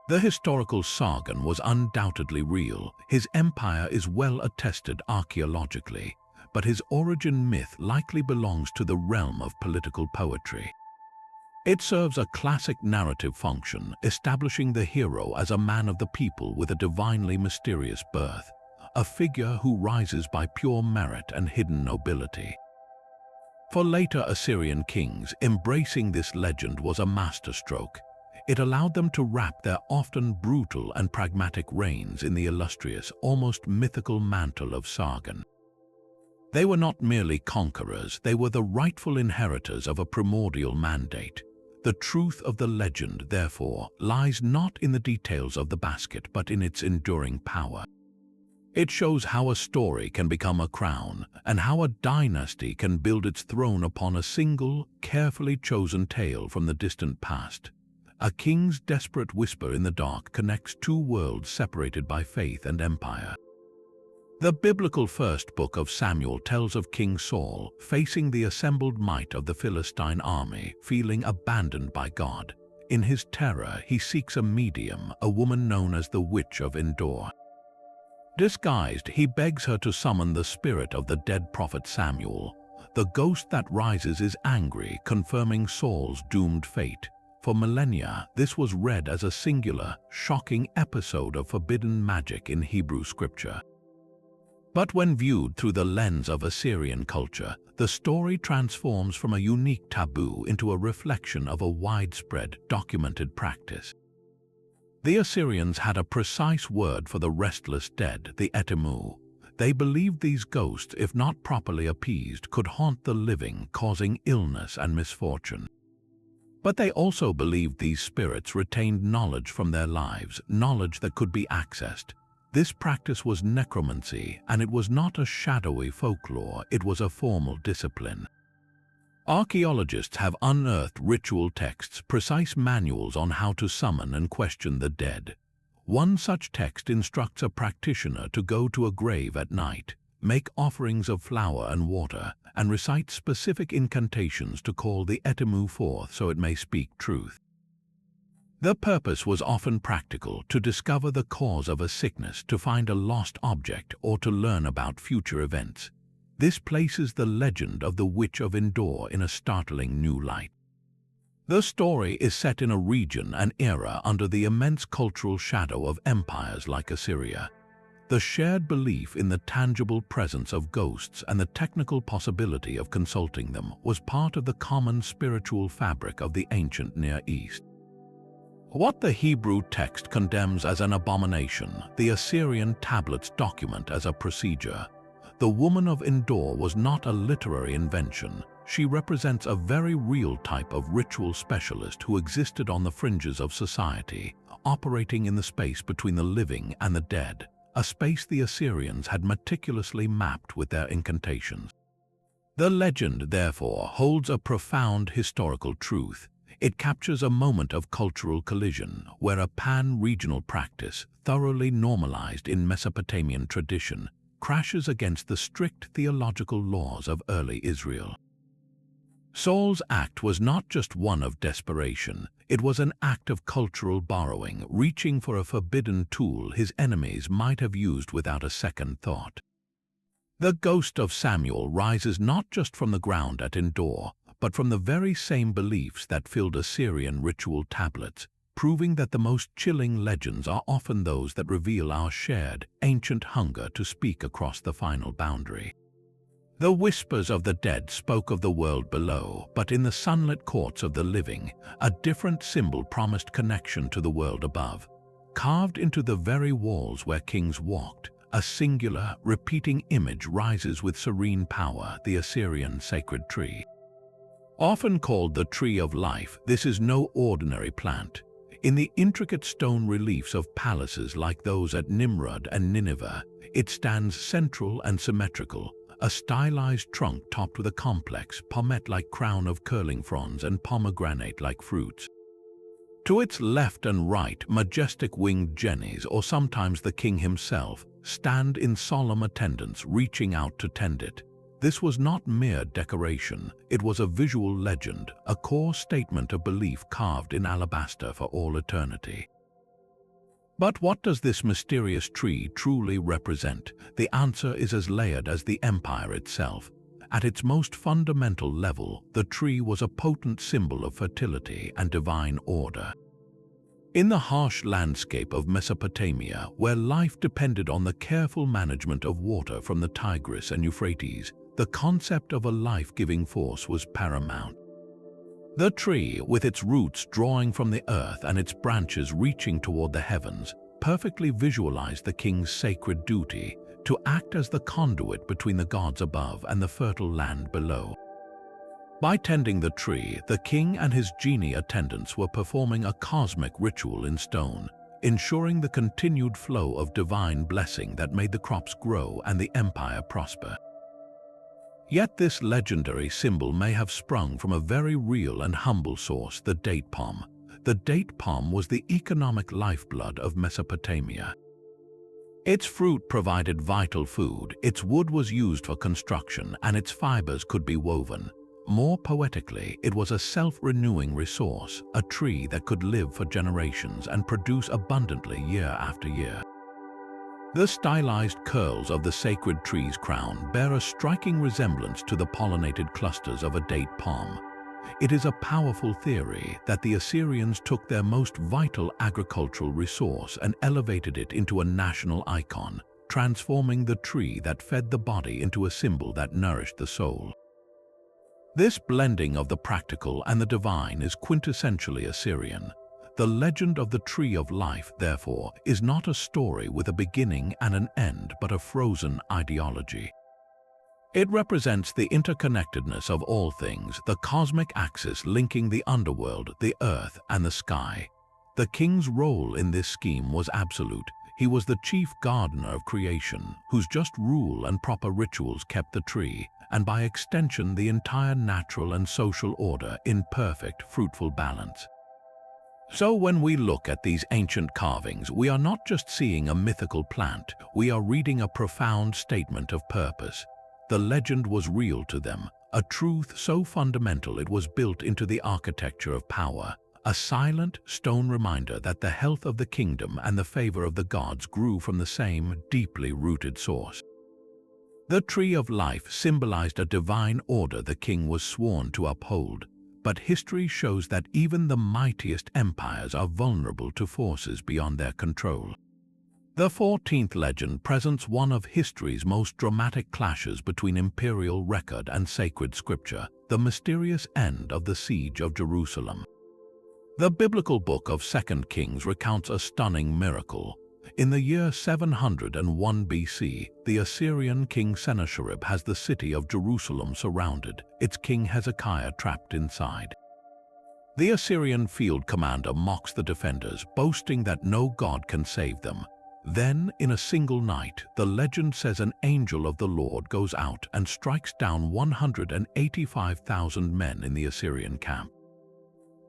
The historical Sargon was undoubtedly real. His empire is well attested archaeologically, but his origin myth likely belongs to the realm of political poetry. It serves a classic narrative function, establishing the hero as a man of the people with a divinely mysterious birth, a figure who rises by pure merit and hidden nobility. For later Assyrian kings, embracing this legend was a masterstroke. It allowed them to wrap their often brutal and pragmatic reigns in the illustrious, almost mythical mantle of Sargon. They were not merely conquerors, they were the rightful inheritors of a primordial mandate. The truth of the legend, therefore, lies not in the details of the basket but in its enduring power. It shows how a story can become a crown and how a dynasty can build its throne upon a single, carefully chosen tale from the distant past. A king's desperate whisper in the dark connects two worlds separated by faith and empire. The biblical first book of Samuel tells of King Saul facing the assembled might of the Philistine army, feeling abandoned by God. In his terror, he seeks a medium, a woman known as the Witch of Endor. Disguised, he begs her to summon the spirit of the dead prophet Samuel. The ghost that rises is angry, confirming Saul's doomed fate. For millennia, this was read as a singular, shocking episode of forbidden magic in Hebrew scripture. But when viewed through the lens of Assyrian culture, the story transforms from a unique taboo into a reflection of a widespread, documented practice. The Assyrians had a precise word for the restless dead, the etimu. They believed these ghosts, if not properly appeased, could haunt the living, causing illness and misfortune. But they also believed these spirits retained knowledge from their lives, knowledge that could be accessed. This practice was necromancy, and it was not a shadowy folklore, it was a formal discipline. Archaeologists have unearthed ritual texts, precise manuals on how to summon and question the dead. One such text instructs a practitioner to go to a grave at night, make offerings of flour and water, and recite specific incantations to call the etimu forth so it may speak truth. The purpose was often practical: to discover the cause of a sickness, to find a lost object, or to learn about future events. This places the legend of the Witch of Endor in a startling new light. The story is set in a region and era under the immense cultural shadow of empires like Assyria. The shared belief in the tangible presence of ghosts and the technical possibility of consulting them was part of the common spiritual fabric of the ancient Near East. What the Hebrew text condemns as an abomination, the Assyrian tablets document as a procedure. The woman of Endor was not a literary invention. She represents a very real type of ritual specialist who existed on the fringes of society, operating in the space between the living and the dead, a space the Assyrians had meticulously mapped with their incantations. The legend, therefore, holds a profound historical truth. It captures a moment of cultural collision where a pan-regional practice, thoroughly normalized in Mesopotamian tradition, crashes against the strict theological laws of early Israel. Saul's act was not just one of desperation. It was an act of cultural borrowing, reaching for a forbidden tool his enemies might have used without a second thought. The ghost of Samuel rises not just from the ground at Endor, but from the very same beliefs that filled Assyrian ritual tablets, proving that the most chilling legends are often those that reveal our shared, ancient hunger to speak across the final boundary. The whispers of the dead spoke of the world below, but in the sunlit courts of the living, a different symbol promised connection to the world above. Carved into the very walls where kings walked, a singular, repeating image rises with serene power: the Assyrian sacred tree. Often called the Tree of Life, this is no ordinary plant. In the intricate stone reliefs of palaces like those at Nimrud and Nineveh, it stands central and symmetrical, a stylized trunk topped with a complex, pommet-like crown of curling fronds and pomegranate-like fruits. To its left and right, majestic winged jennies, or sometimes the king himself, stand in solemn attendance, reaching out to tend it. This was not mere decoration. It was a visual legend, a core statement of belief carved in alabaster for all eternity. But what does this mysterious tree truly represent? The answer is as layered as the empire itself. At its most fundamental level, the tree was a potent symbol of fertility and divine order. In the harsh landscape of Mesopotamia, where life depended on the careful management of water from the Tigris and Euphrates, the concept of a life-giving force was paramount. The tree, with its roots drawing from the earth and its branches reaching toward the heavens, perfectly visualized the king's sacred duty to act as the conduit between the gods above and the fertile land below. By tending the tree, the king and his genie attendants were performing a cosmic ritual in stone, ensuring the continued flow of divine blessing that made the crops grow and the empire prosper. Yet this legendary symbol may have sprung from a very real and humble source: the date palm. The date palm was the economic lifeblood of Mesopotamia. Its fruit provided vital food, its wood was used for construction, and its fibers could be woven. More poetically, it was a self-renewing resource, a tree that could live for generations and produce abundantly year after year. The stylized curls of the sacred tree's crown bear a striking resemblance to the pollinated clusters of a date palm. It is a powerful theory that the Assyrians took their most vital agricultural resource and elevated it into a national icon, transforming the tree that fed the body into a symbol that nourished the soul. This blending of the practical and the divine is quintessentially Assyrian. The legend of the Tree of Life, therefore, is not a story with a beginning and an end, but a frozen ideology. It represents the interconnectedness of all things, the cosmic axis linking the underworld, the earth, and the sky. The king's role in this scheme was absolute. He was the chief gardener of creation, whose just rule and proper rituals kept the tree, and by extension the entire natural and social order in perfect, fruitful balance. So when we look at these ancient carvings, we are not just seeing a mythical plant, we are reading a profound statement of purpose. The legend was real to them, a truth so fundamental it was built into the architecture of power, a silent stone reminder that the health of the kingdom and the favor of the gods grew from the same deeply rooted source. The tree of life symbolized a divine order the king was sworn to uphold, but history shows that even the mightiest empires are vulnerable to forces beyond their control. The 14th legend presents one of history's most dramatic clashes between imperial record and sacred scripture, the mysterious end of the siege of Jerusalem. The biblical book of 2 Kings recounts a stunning miracle. In the year 701 BC, the Assyrian king Sennacherib has the city of Jerusalem surrounded, its king Hezekiah trapped inside. The Assyrian field commander mocks the defenders, boasting that no god can save them. Then, in a single night, the legend says an angel of the Lord goes out and strikes down 185,000 men in the Assyrian camp.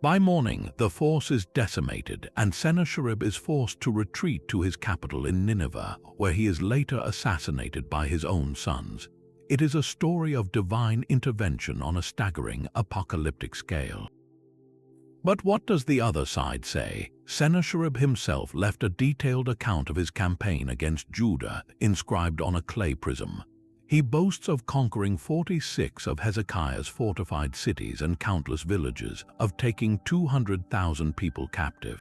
By morning, the force is decimated, and Sennacherib is forced to retreat to his capital in Nineveh, where he is later assassinated by his own sons. It is a story of divine intervention on a staggering, apocalyptic scale. But what does the other side say? Sennacherib himself left a detailed account of his campaign against Judah, inscribed on a clay prism. He boasts of conquering 46 of Hezekiah's fortified cities and countless villages, of taking 200,000 people captive.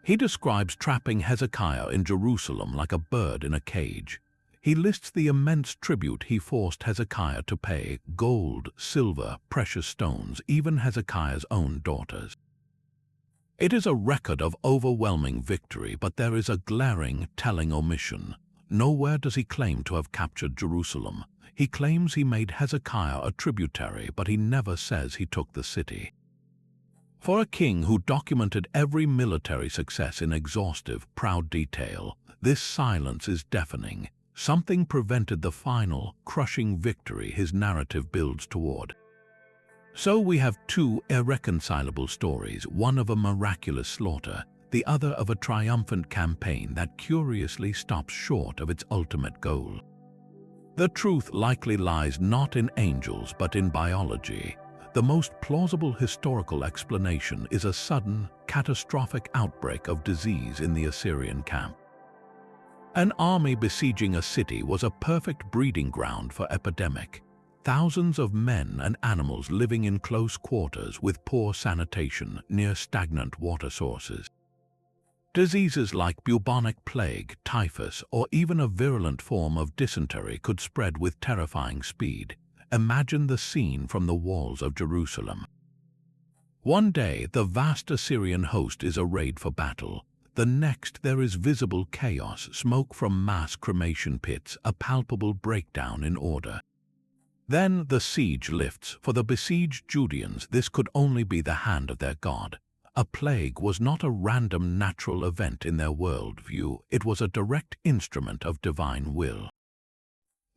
He describes trapping Hezekiah in Jerusalem like a bird in a cage. He lists the immense tribute he forced Hezekiah to pay: gold, silver, precious stones, even Hezekiah's own daughters. It is a record of overwhelming victory, but there is a glaring, telling omission. Nowhere does he claim to have captured Jerusalem. He claims he made Hezekiah a tributary, but he never says he took the city. For a king who documented every military success in exhaustive, proud detail, this silence is deafening. Something prevented the final, crushing victory his narrative builds toward. So we have two irreconcilable stories, one of a miraculous slaughter, the other of a triumphant campaign that curiously stops short of its ultimate goal. The truth likely lies not in angels but in biology. The most plausible historical explanation is a sudden, catastrophic outbreak of disease in the Assyrian camp. An army besieging a city was a perfect breeding ground for epidemic. Thousands of men and animals living in close quarters with poor sanitation near stagnant water sources. Diseases like bubonic plague, typhus, or even a virulent form of dysentery could spread with terrifying speed. Imagine the scene from the walls of Jerusalem. One day, the vast Assyrian host is arrayed for battle. The next, there is visible chaos, smoke from mass cremation pits, a palpable breakdown in order. Then the siege lifts. For the besieged Judeans, this could only be the hand of their God. A plague was not a random natural event in their worldview, it was a direct instrument of divine will.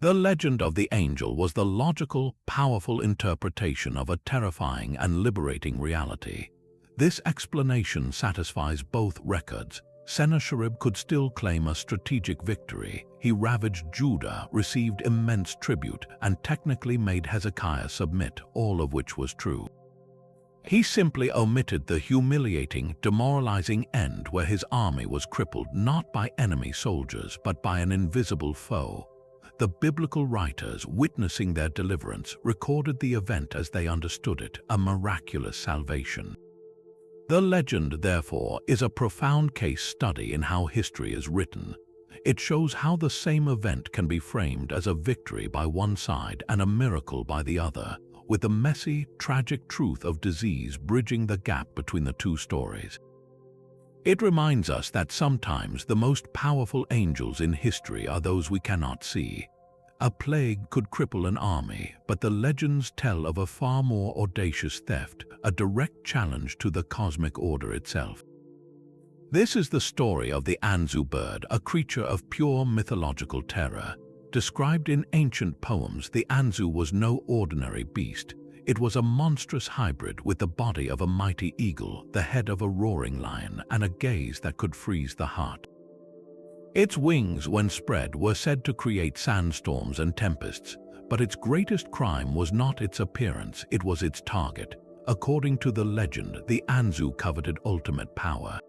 The legend of the angel was the logical, powerful interpretation of a terrifying and liberating reality. This explanation satisfies both records. Sennacherib could still claim a strategic victory. He ravaged Judah, received immense tribute, and technically made Hezekiah submit, all of which was true. He simply omitted the humiliating, demoralizing end where his army was crippled not by enemy soldiers but by an invisible foe. The biblical writers, witnessing their deliverance, recorded the event as they understood it, a miraculous salvation. The legend, therefore, is a profound case study in how history is written. It shows how the same event can be framed as a victory by one side and a miracle by the other, with the messy, tragic truth of disease bridging the gap between the two stories. It reminds us that sometimes the most powerful angels in history are those we cannot see. A plague could cripple an army, but the legends tell of a far more audacious theft, a direct challenge to the cosmic order itself. This is the story of the Anzu bird, a creature of pure mythological terror. Described in ancient poems, the Anzu was no ordinary beast. It was a monstrous hybrid with the body of a mighty eagle, the head of a roaring lion, and a gaze that could freeze the heart. Its wings, when spread, were said to create sandstorms and tempests, but its greatest crime was not its appearance, it was its target. According to the legend, the Anzu coveted ultimate power.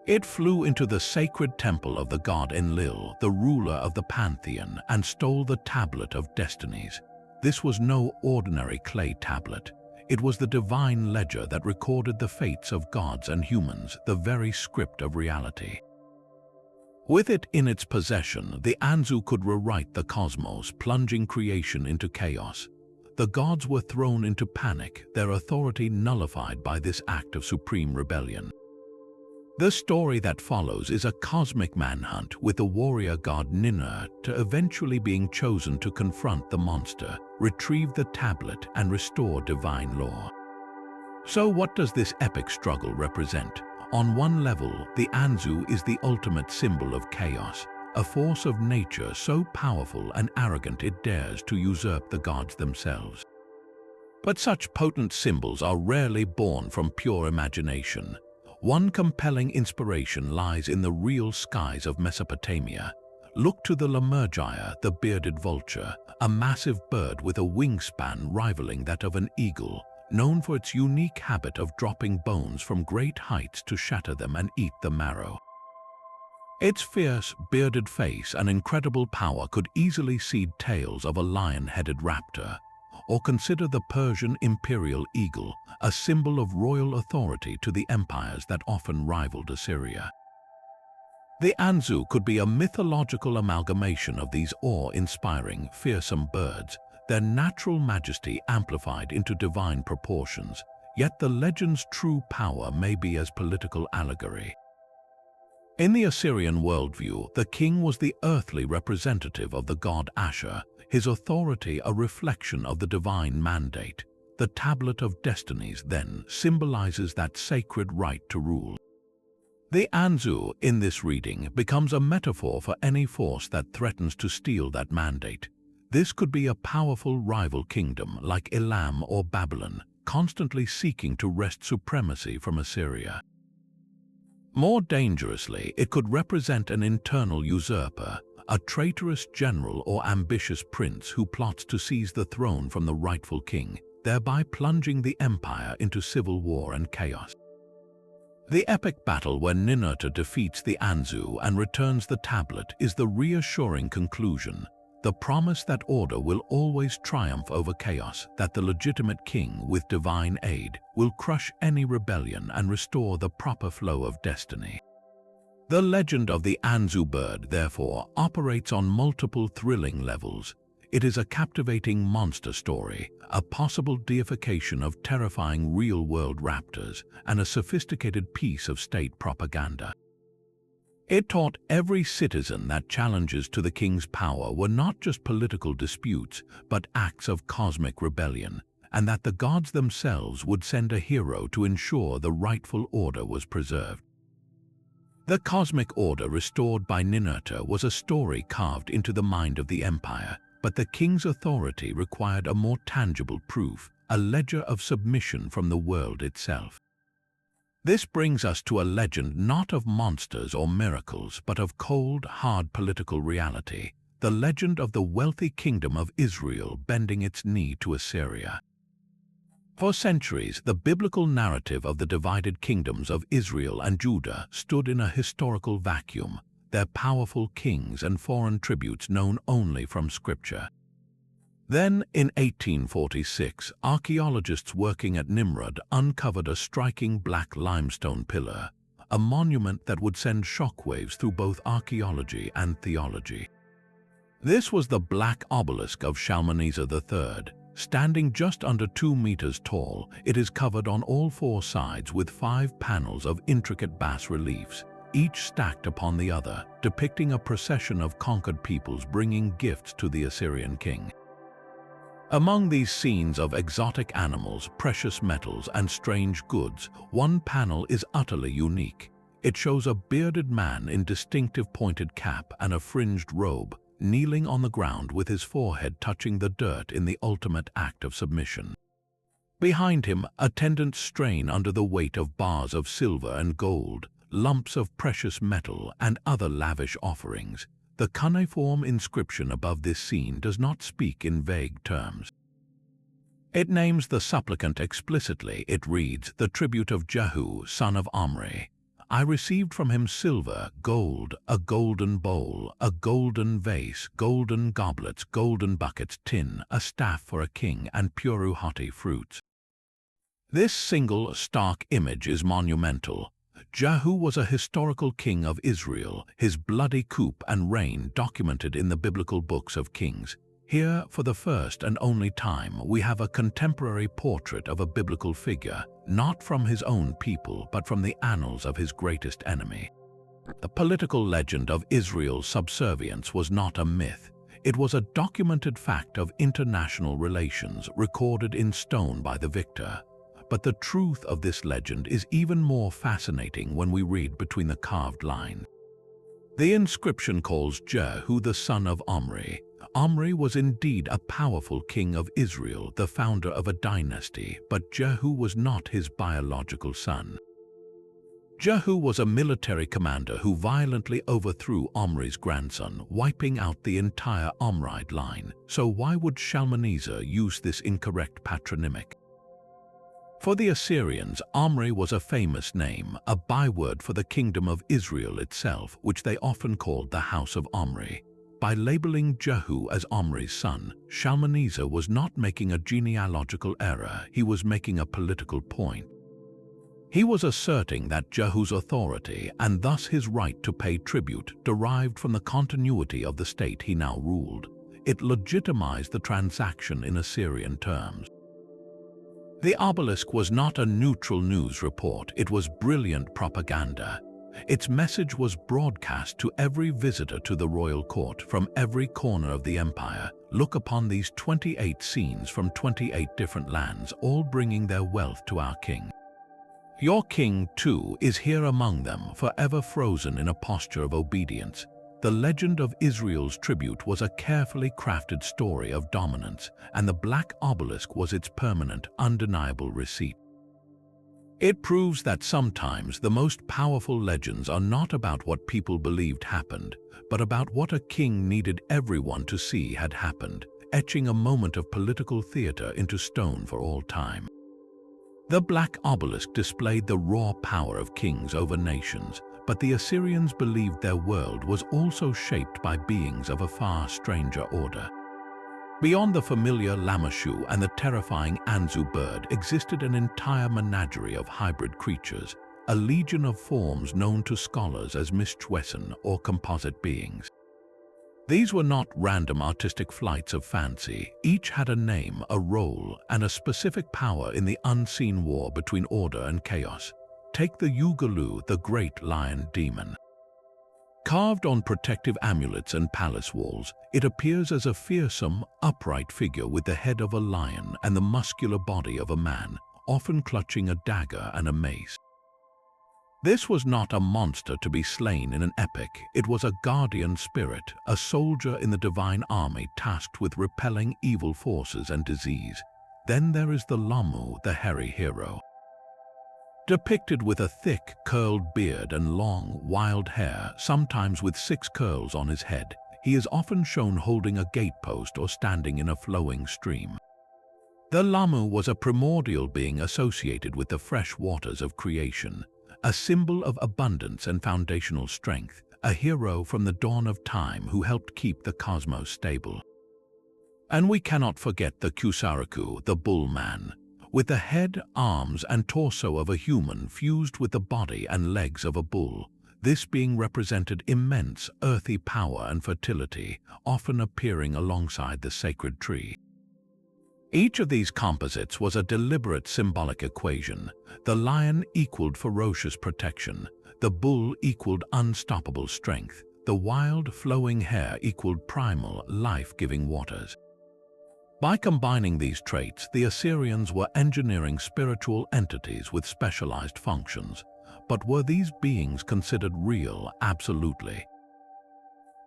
It flew into the sacred temple of the god Enlil, the ruler of the pantheon, and stole the tablet of destinies. This was no ordinary clay tablet. It was the divine ledger that recorded the fates of gods and humans, the very script of reality. With it in its possession, the Anzu could rewrite the cosmos, plunging creation into chaos. The gods were thrown into panic, their authority nullified by this act of supreme rebellion. The story that follows is a cosmic manhunt, with the warrior god Ninurta eventually being chosen to confront the monster, retrieve the tablet, and restore divine law. So what does this epic struggle represent? On one level, the Anzu is the ultimate symbol of chaos, a force of nature so powerful and arrogant it dares to usurp the gods themselves. But such potent symbols are rarely born from pure imagination. One compelling inspiration lies in the real skies of Mesopotamia. Look to the Lamashtu, the bearded vulture, a massive bird with a wingspan rivaling that of an eagle, known for its unique habit of dropping bones from great heights to shatter them and eat the marrow. Its fierce, bearded face and incredible power could easily seed tales of a lion-headed raptor. Or consider the Persian imperial eagle, a symbol of royal authority to the empires that often rivaled Assyria. The Anzu could be a mythological amalgamation of these awe-inspiring, fearsome birds, their natural majesty amplified into divine proportions, yet the legend's true power may be as political allegory. In the Assyrian worldview, the king was the earthly representative of the god Ashur, his authority a reflection of the divine mandate. The tablet of destinies, then, symbolizes that sacred right to rule. The Anzu, in this reading, becomes a metaphor for any force that threatens to steal that mandate. This could be a powerful rival kingdom like Elam or Babylon, constantly seeking to wrest supremacy from Assyria. More dangerously, it could represent an internal usurper, a traitorous general or ambitious prince who plots to seize the throne from the rightful king, thereby plunging the empire into civil war and chaos. The epic battle where Ninurta defeats the Anzu and returns the tablet is the reassuring conclusion, the promise that order will always triumph over chaos, that the legitimate king, with divine aid, will crush any rebellion and restore the proper flow of destiny. The legend of the Anzu bird, therefore, operates on multiple thrilling levels. It is a captivating monster story, a possible deification of terrifying real-world raptors, and a sophisticated piece of state propaganda. It taught every citizen that challenges to the king's power were not just political disputes, but acts of cosmic rebellion, and that the gods themselves would send a hero to ensure the rightful order was preserved. The cosmic order restored by Ninurta was a story carved into the mind of the empire, but the king's authority required a more tangible proof, a ledger of submission from the world itself. This brings us to a legend not of monsters or miracles, but of cold, hard political reality, the legend of the wealthy kingdom of Israel bending its knee to Assyria. For centuries, the biblical narrative of the divided kingdoms of Israel and Judah stood in a historical vacuum, their powerful kings and foreign tributes known only from scripture. Then, in 1846, archaeologists working at Nimrud uncovered a striking black limestone pillar, a monument that would send shockwaves through both archaeology and theology. This was the Black Obelisk of Shalmaneser III. Standing just under 2 meters tall, it is covered on all 4 sides with 5 panels of intricate bas-reliefs, each stacked upon the other, depicting a procession of conquered peoples bringing gifts to the Assyrian king. Among these scenes of exotic animals, precious metals, and strange goods, one panel is utterly unique. It shows a bearded man in distinctive pointed cap and a fringed robe, kneeling on the ground with his forehead touching the dirt in the ultimate act of submission. Behind him, attendants strain under the weight of bars of silver and gold, lumps of precious metal, and other lavish offerings. The cuneiform inscription above this scene does not speak in vague terms. It names the supplicant explicitly. It reads, "The tribute of Jehu, son of Omri. I received from him silver, gold, a golden bowl, a golden vase, golden goblets, golden buckets, tin, a staff for a king, and puruhati fruits." This single, stark image is monumental. Jehu was a historical king of Israel, his bloody coup and reign documented in the biblical books of Kings. Here, for the first and only time, we have a contemporary portrait of a biblical figure, not from his own people, but from the annals of his greatest enemy. The political legend of Israel's subservience was not a myth. It was a documented fact of international relations recorded in stone by the victor. But the truth of this legend is even more fascinating when we read between the carved lines. The inscription calls Jehu the son of Omri. Omri was indeed a powerful king of Israel, the founder of a dynasty, but Jehu was not his biological son. Jehu was a military commander who violently overthrew Omri's grandson, wiping out the entire Omride line. So why would Shalmaneser use this incorrect patronymic? For the Assyrians, Omri was a famous name, a byword for the kingdom of Israel itself, which they often called the House of Omri. By labeling Jehu as Omri's son, Shalmaneser was not making a genealogical error, he was making a political point. He was asserting that Jehu's authority, and thus his right to pay tribute, derived from the continuity of the state he now ruled. It legitimized the transaction in Assyrian terms. The obelisk was not a neutral news report, it was brilliant propaganda. Its message was broadcast to every visitor to the royal court from every corner of the empire. Look upon these 28 scenes from 28 different lands, all bringing their wealth to our king. Your king, too, is here among them, forever frozen in a posture of obedience. The legend of Israel's tribute was a carefully crafted story of dominance, and the black obelisk was its permanent, undeniable receipt. It proves that sometimes the most powerful legends are not about what people believed happened, but about what a king needed everyone to see had happened, etching a moment of political theater into stone for all time. The black obelisk displayed the raw power of kings over nations, but the Assyrians believed their world was also shaped by beings of a far stranger order. Beyond the familiar Lamassu and the terrifying Anzu bird existed an entire menagerie of hybrid creatures, a legion of forms known to scholars as Mishwesen or composite beings. These were not random artistic flights of fancy. Each had a name, a role, and a specific power in the unseen war between order and chaos. Take the Yugalu, the great lion demon. Carved on protective amulets and palace walls, it appears as a fearsome, upright figure with the head of a lion and the muscular body of a man, often clutching a dagger and a mace. This was not a monster to be slain in an epic, it was a guardian spirit, a soldier in the divine army tasked with repelling evil forces and disease. Then there is the Lammu, the hairy hero. Depicted with a thick, curled beard and long, wild hair, sometimes with 6 curls on his head, he is often shown holding a gatepost or standing in a flowing stream. The Lammu was a primordial being associated with the fresh waters of creation, a symbol of abundance and foundational strength, a hero from the dawn of time who helped keep the cosmos stable. And we cannot forget the Kusaraku, the bull man, with the head, arms, and torso of a human fused with the body and legs of a bull, this being represented immense earthy power and fertility, often appearing alongside the sacred tree. Each of these composites was a deliberate symbolic equation. The lion equaled ferocious protection, the bull equaled unstoppable strength, the wild, flowing hair equaled primal, life-giving waters. By combining these traits, the Assyrians were engineering spiritual entities with specialized functions. But were these beings considered real? Absolutely.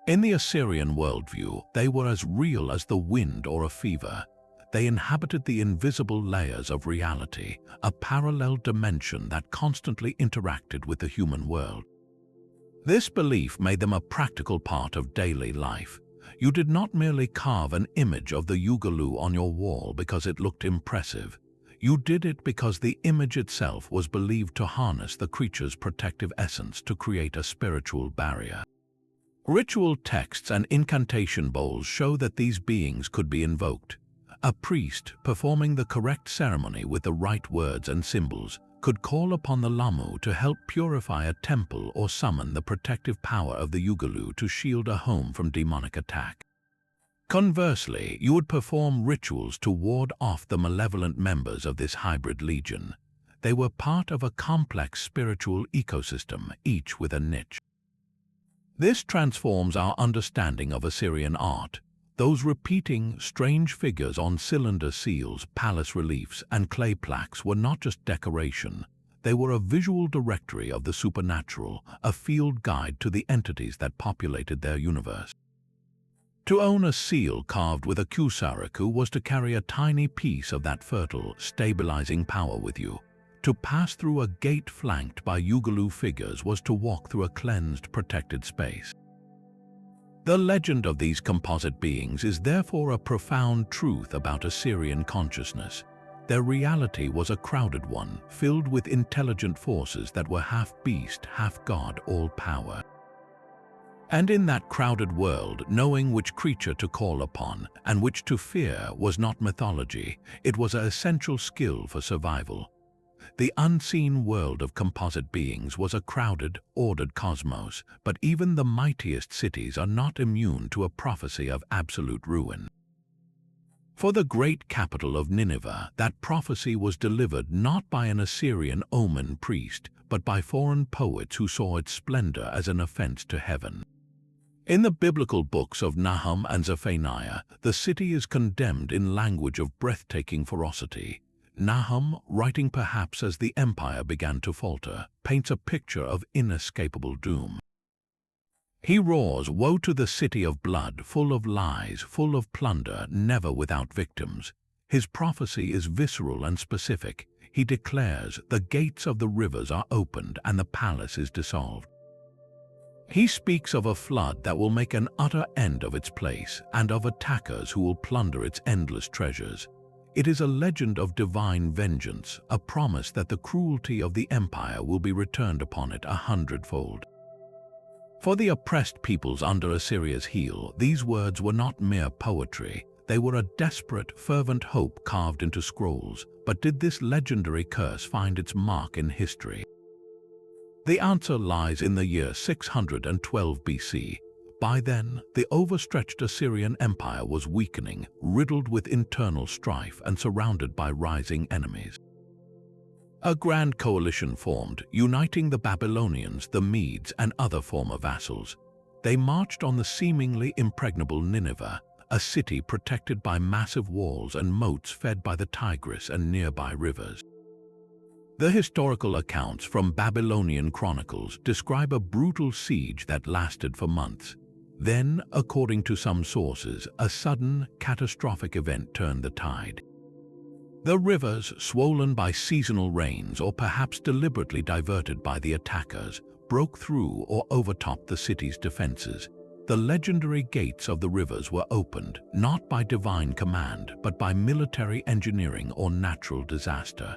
In the Assyrian worldview, they were as real as the wind or a fever. They inhabited the invisible layers of reality, a parallel dimension that constantly interacted with the human world. This belief made them a practical part of daily life. You did not merely carve an image of the girtablullu on your wall because it looked impressive. You did it because the image itself was believed to harness the creature's protective essence to create a spiritual barrier. Ritual texts and incantation bowls show that these beings could be invoked. A priest, performing the correct ceremony with the right words and symbols, could call upon the lammassu to help purify a temple or summon the protective power of the girtablullu to shield a home from demonic attack. Conversely, you would perform rituals to ward off the malevolent members of this hybrid legion. They were part of a complex spiritual ecosystem, each with a niche. This transforms our understanding of Assyrian art. Those repeating, strange figures on cylinder seals, palace reliefs, and clay plaques were not just decoration. They were a visual directory of the supernatural, a field guide to the entities that populated their universe. To own a seal carved with a kusaraku was to carry a tiny piece of that fertile, stabilizing power with you. To pass through a gate flanked by girtablullu figures was to walk through a cleansed, protected space. The legend of these composite beings is therefore a profound truth about Assyrian consciousness. Their reality was a crowded one, filled with intelligent forces that were half beast, half god, all power. And in that crowded world, knowing which creature to call upon and which to fear was not mythology, it was an essential skill for survival. The unseen world of composite beings was a crowded, ordered cosmos, but even the mightiest cities are not immune to a prophecy of absolute ruin. For the great capital of Nineveh, that prophecy was delivered not by an Assyrian omen priest, but by foreign poets who saw its splendor as an offense to heaven. In the biblical books of Nahum and Zephaniah, the city is condemned in language of breathtaking ferocity. Nahum, writing perhaps as the empire began to falter, paints a picture of inescapable doom. He roars, "Woe to the city of blood, full of lies, full of plunder, never without victims." His prophecy is visceral and specific. He declares, "The gates of the rivers are opened and the palace is dissolved." He speaks of a flood that will make an utter end of its place and of attackers who will plunder its endless treasures. It is a legend of divine vengeance, a promise that the cruelty of the empire will be returned upon it 100-fold. For the oppressed peoples under Assyria's heel, these words were not mere poetry. They were a desperate, fervent hope carved into scrolls. But did this legendary curse find its mark in history? The answer lies in the year 612 BC. By then, the overstretched Assyrian Empire was weakening, riddled with internal strife and surrounded by rising enemies. A grand coalition formed, uniting the Babylonians, the Medes, and other former vassals. They marched on the seemingly impregnable Nineveh, a city protected by massive walls and moats fed by the Tigris and nearby rivers. The historical accounts from Babylonian chronicles describe a brutal siege that lasted for months. Then, according to some sources, a sudden, catastrophic event turned the tide. The rivers, swollen by seasonal rains or perhaps deliberately diverted by the attackers, broke through or overtopped the city's defenses. The legendary gates of the rivers were opened, not by divine command, but by military engineering or natural disaster.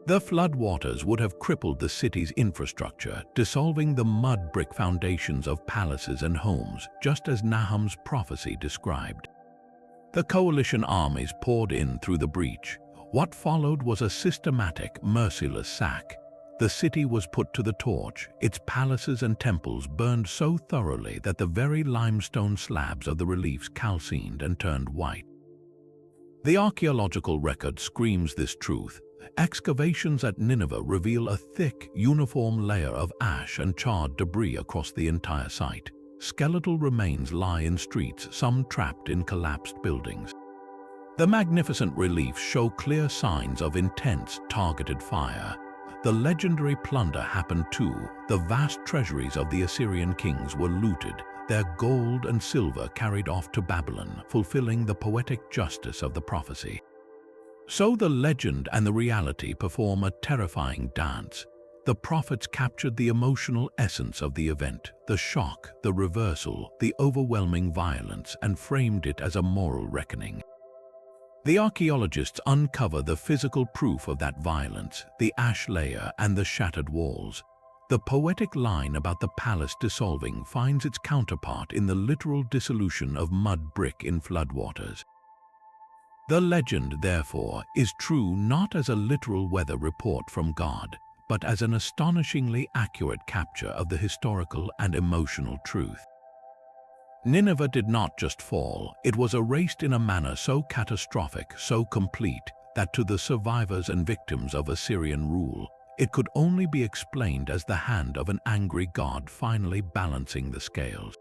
The floodwaters would have crippled the city's infrastructure, dissolving the mud brick foundations of palaces and homes, just as Nahum's prophecy described. The coalition armies poured in through the breach. What followed was a systematic, merciless sack. The city was put to the torch, its palaces and temples burned so thoroughly that the very limestone slabs of the reliefs calcined and turned white. The archaeological record screams this truth. Excavations at Nineveh reveal a thick, uniform layer of ash and charred debris across the entire site. Skeletal remains lie in streets, some trapped in collapsed buildings. The magnificent reliefs show clear signs of intense, targeted fire. The legendary plunder happened too. The vast treasuries of the Assyrian kings were looted, their gold and silver carried off to Babylon, fulfilling the poetic justice of the prophecy. So the legend and the reality perform a terrifying dance. The prophets captured the emotional essence of the event, the shock, the reversal, the overwhelming violence, and framed it as a moral reckoning. The archaeologists uncover the physical proof of that violence, the ash layer and the shattered walls. The poetic line about the palace dissolving finds its counterpart in the literal dissolution of mud brick in floodwaters. The legend, therefore, is true not as a literal weather report from God, but as an astonishingly accurate capture of the historical and emotional truth. Nineveh did not just fall, it was erased in a manner so catastrophic, so complete, that to the survivors and victims of Assyrian rule, it could only be explained as the hand of an angry god finally balancing the scales.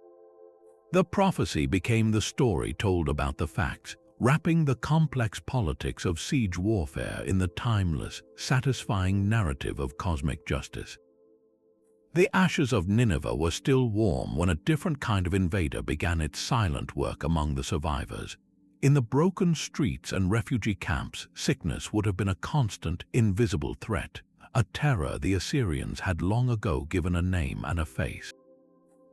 The prophecy became the story told about the facts, wrapping the complex politics of siege warfare in the timeless, satisfying narrative of cosmic justice. The ashes of Nineveh were still warm when a different kind of invader began its silent work among the survivors. In the broken streets and refugee camps, sickness would have been a constant, invisible threat, a terror the Assyrians had long ago given a name and a face.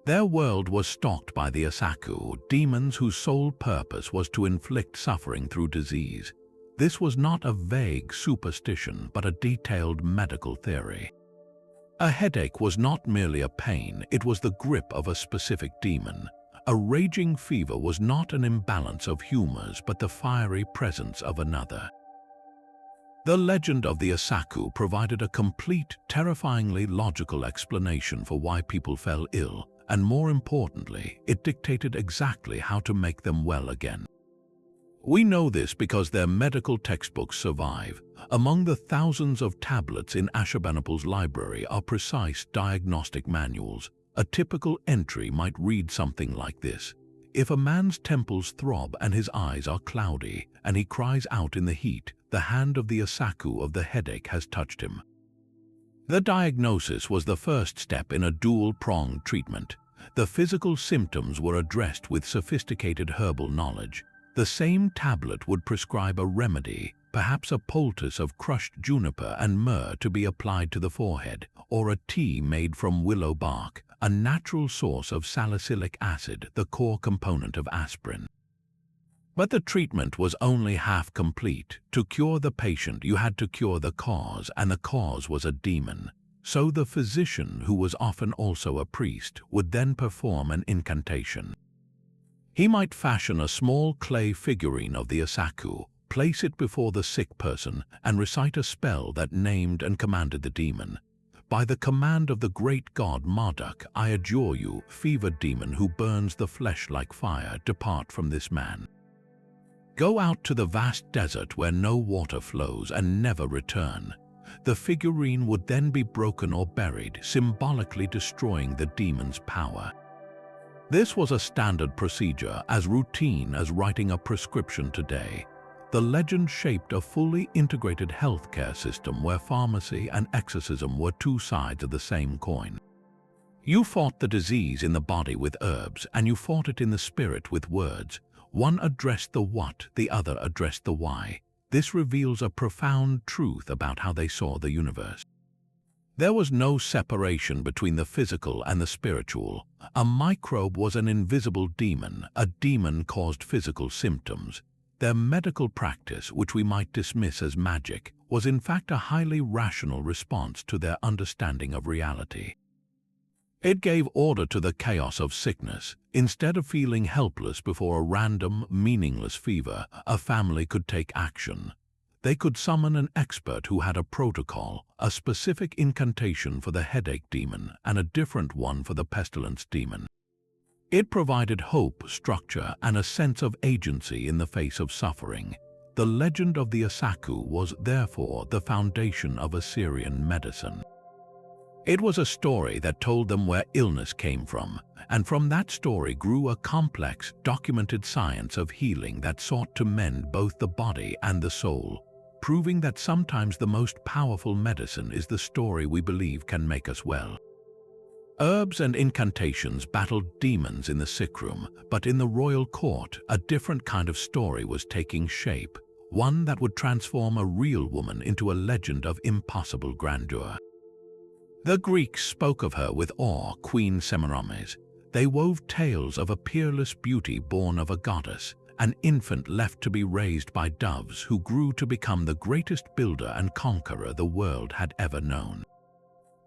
Their world was stalked by the Asaku, demons whose sole purpose was to inflict suffering through disease. This was not a vague superstition, but a detailed medical theory. A headache was not merely a pain, it was the grip of a specific demon. A raging fever was not an imbalance of humors, but the fiery presence of another. The legend of the Asaku provided a complete, terrifyingly logical explanation for why people fell ill, and more importantly, it dictated exactly how to make them well again. We know this because their medical textbooks survive. Among the thousands of tablets in Ashurbanipal's library are precise diagnostic manuals. A typical entry might read something like this: if a man's temples throb and his eyes are cloudy, and he cries out in the heat, the hand of the Asaku of the headache has touched him. The diagnosis was the first step in a dual-pronged treatment. The physical symptoms were addressed with sophisticated herbal knowledge. The same tablet would prescribe a remedy, perhaps a poultice of crushed juniper and myrrh to be applied to the forehead, or a tea made from willow bark, a natural source of salicylic acid, the core component of aspirin. But the treatment was only half complete. To cure the patient, you had to cure the cause, and the cause was a demon. So the physician, who was often also a priest, would then perform an incantation. He might fashion a small clay figurine of the Asaku, place it before the sick person, and recite a spell that named and commanded the demon. By the command of the great god Marduk, I adjure you, fevered demon who burns the flesh like fire, depart from this man. Go out to the vast desert where no water flows and never return. The figurine would then be broken or buried, symbolically destroying the demon's power. This was a standard procedure, as routine as writing a prescription today. The legend shaped a fully integrated healthcare system where pharmacy and exorcism were two sides of the same coin. You fought the disease in the body with herbs, and you fought it in the spirit with words. One addressed the what, the other addressed the why. This reveals a profound truth about how they saw the universe. There was no separation between the physical and the spiritual. A microbe was an invisible demon. A demon caused physical symptoms. Their medical practice, which we might dismiss as magic, was in fact a highly rational response to their understanding of reality. It gave order to the chaos of sickness. Instead of feeling helpless before a random, meaningless fever, a family could take action. They could summon an expert who had a protocol, a specific incantation for the headache demon and a different one for the pestilence demon. It provided hope, structure, and a sense of agency in the face of suffering. The legend of the Asaku was therefore the foundation of Assyrian medicine. It was a story that told them where illness came from, and from that story grew a complex, documented science of healing that sought to mend both the body and the soul, proving that sometimes the most powerful medicine is the story we believe can make us well. Herbs and incantations battled demons in the sick room, but in the royal court, a different kind of story was taking shape, one that would transform a real woman into a legend of impossible grandeur. The Greeks spoke of her with awe, Queen Semiramis. They wove tales of a peerless beauty born of a goddess, an infant left to be raised by doves who grew to become the greatest builder and conqueror the world had ever known.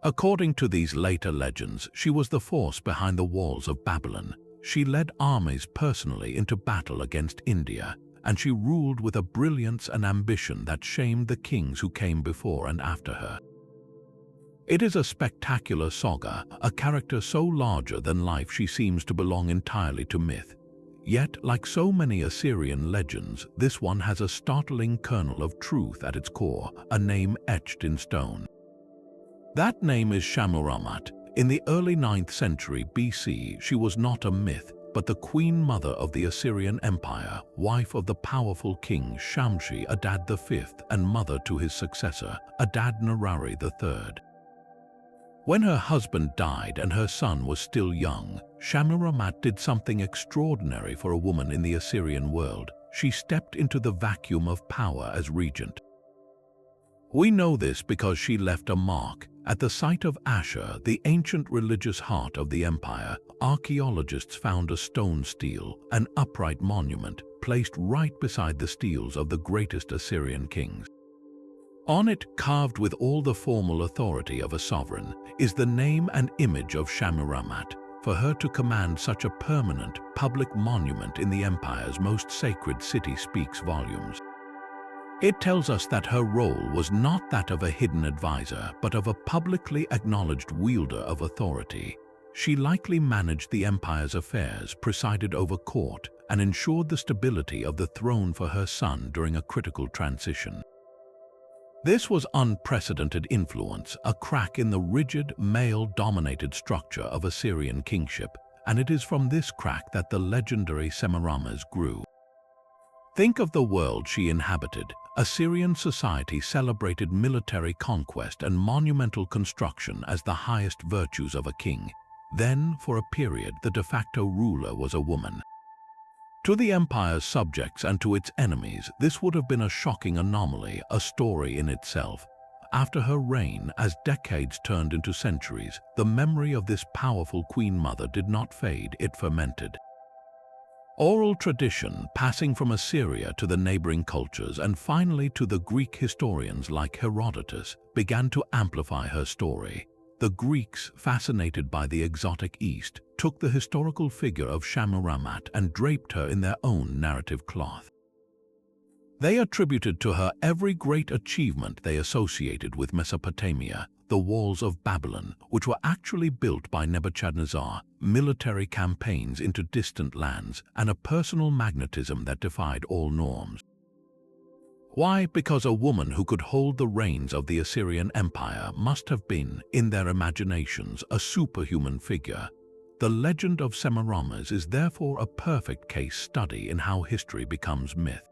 According to these later legends, she was the force behind the walls of Babylon. She led armies personally into battle against India, and she ruled with a brilliance and ambition that shamed the kings who came before and after her. It is a spectacular saga, a character so larger than life she seems to belong entirely to myth. Yet, like so many Assyrian legends, this one has a startling kernel of truth at its core, a name etched in stone. That name is Semiramis. In the early 9th century BC, she was not a myth, but the queen mother of the Assyrian Empire, wife of the powerful king Shamshi-Adad V and mother to his successor, Adad-nirari III. When her husband died and her son was still young, Semiramis did something extraordinary for a woman in the Assyrian world. She stepped into the vacuum of power as regent. We know this because she left a mark. At the site of Ashur, the ancient religious heart of the empire, archaeologists found a stone stele, an upright monument, placed right beside the steles of the greatest Assyrian kings. On it, carved with all the formal authority of a sovereign, is the name and image of Semiramis. For her to command such a permanent, public monument in the empire's most sacred city speaks volumes. It tells us that her role was not that of a hidden advisor, but of a publicly acknowledged wielder of authority. She likely managed the empire's affairs, presided over court, and ensured the stability of the throne for her son during a critical transition. This was unprecedented influence, a crack in the rigid, male-dominated structure of Assyrian kingship, and it is from this crack that the legendary Semiramis grew. Think of the world she inhabited. Assyrian society celebrated military conquest and monumental construction as the highest virtues of a king. Then, for a period, the de facto ruler was a woman. To the empire's subjects and to its enemies, this would have been a shocking anomaly, a story in itself. After her reign, as decades turned into centuries, the memory of this powerful queen mother did not fade, it fermented. Oral tradition, passing from Assyria to the neighboring cultures and finally to the Greek historians like Herodotus, began to amplify her story. The Greeks, fascinated by the exotic East, took the historical figure of Semiramis and draped her in their own narrative cloth. They attributed to her every great achievement they associated with Mesopotamia, the walls of Babylon, which were actually built by Nebuchadnezzar, military campaigns into distant lands, and a personal magnetism that defied all norms. Why? Because a woman who could hold the reins of the Assyrian Empire must have been, in their imaginations, a superhuman figure. The legend of Semiramis is therefore a perfect case study in how history becomes myth.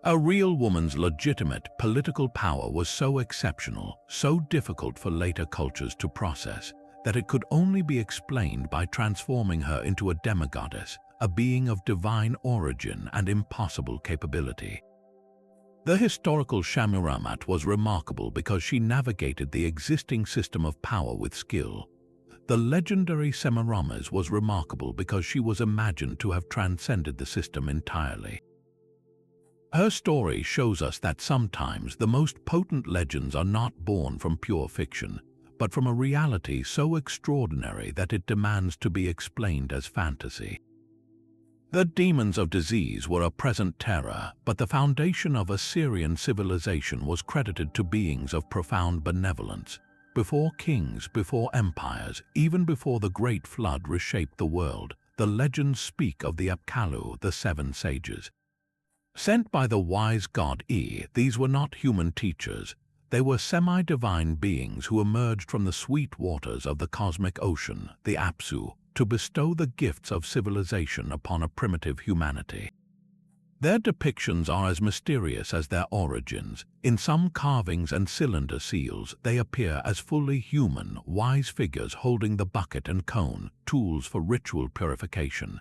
A real woman's legitimate political power was so exceptional, so difficult for later cultures to process, that it could only be explained by transforming her into a demigoddess, a being of divine origin and impossible capability. The historical Semiramis was remarkable because she navigated the existing system of power with skill. The legendary Semiramis was remarkable because she was imagined to have transcended the system entirely. Her story shows us that sometimes the most potent legends are not born from pure fiction, but from a reality so extraordinary that it demands to be explained as fantasy. The demons of disease were a present terror, but the foundation of Assyrian civilization was credited to beings of profound benevolence. Before kings, before empires, even before the Great Flood reshaped the world, the legends speak of the Apkallu, the seven sages. Sent by the wise god these were not human teachers. They were semi-divine beings who emerged from the sweet waters of the cosmic ocean, the Apsu, to bestow the gifts of civilization upon a primitive humanity. Their depictions are as mysterious as their origins. In some carvings and cylinder seals, they appear as fully human, wise figures holding the bucket and cone, tools for ritual purification.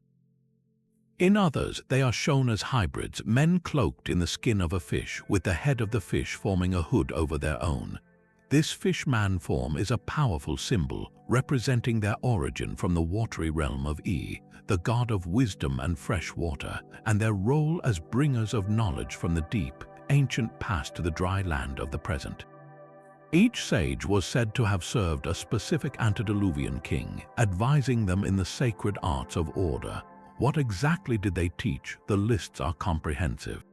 In others, they are shown as hybrids, men cloaked in the skin of a fish, with the head of the fish forming a hood over their own. This fish-man form is a powerful symbol, representing their origin from the watery realm of E, the god of wisdom and fresh water, and their role as bringers of knowledge from the deep, ancient past to the dry land of the present. Each sage was said to have served a specific antediluvian king, advising them in the sacred arts of order. What exactly did they teach? The lists are comprehensive.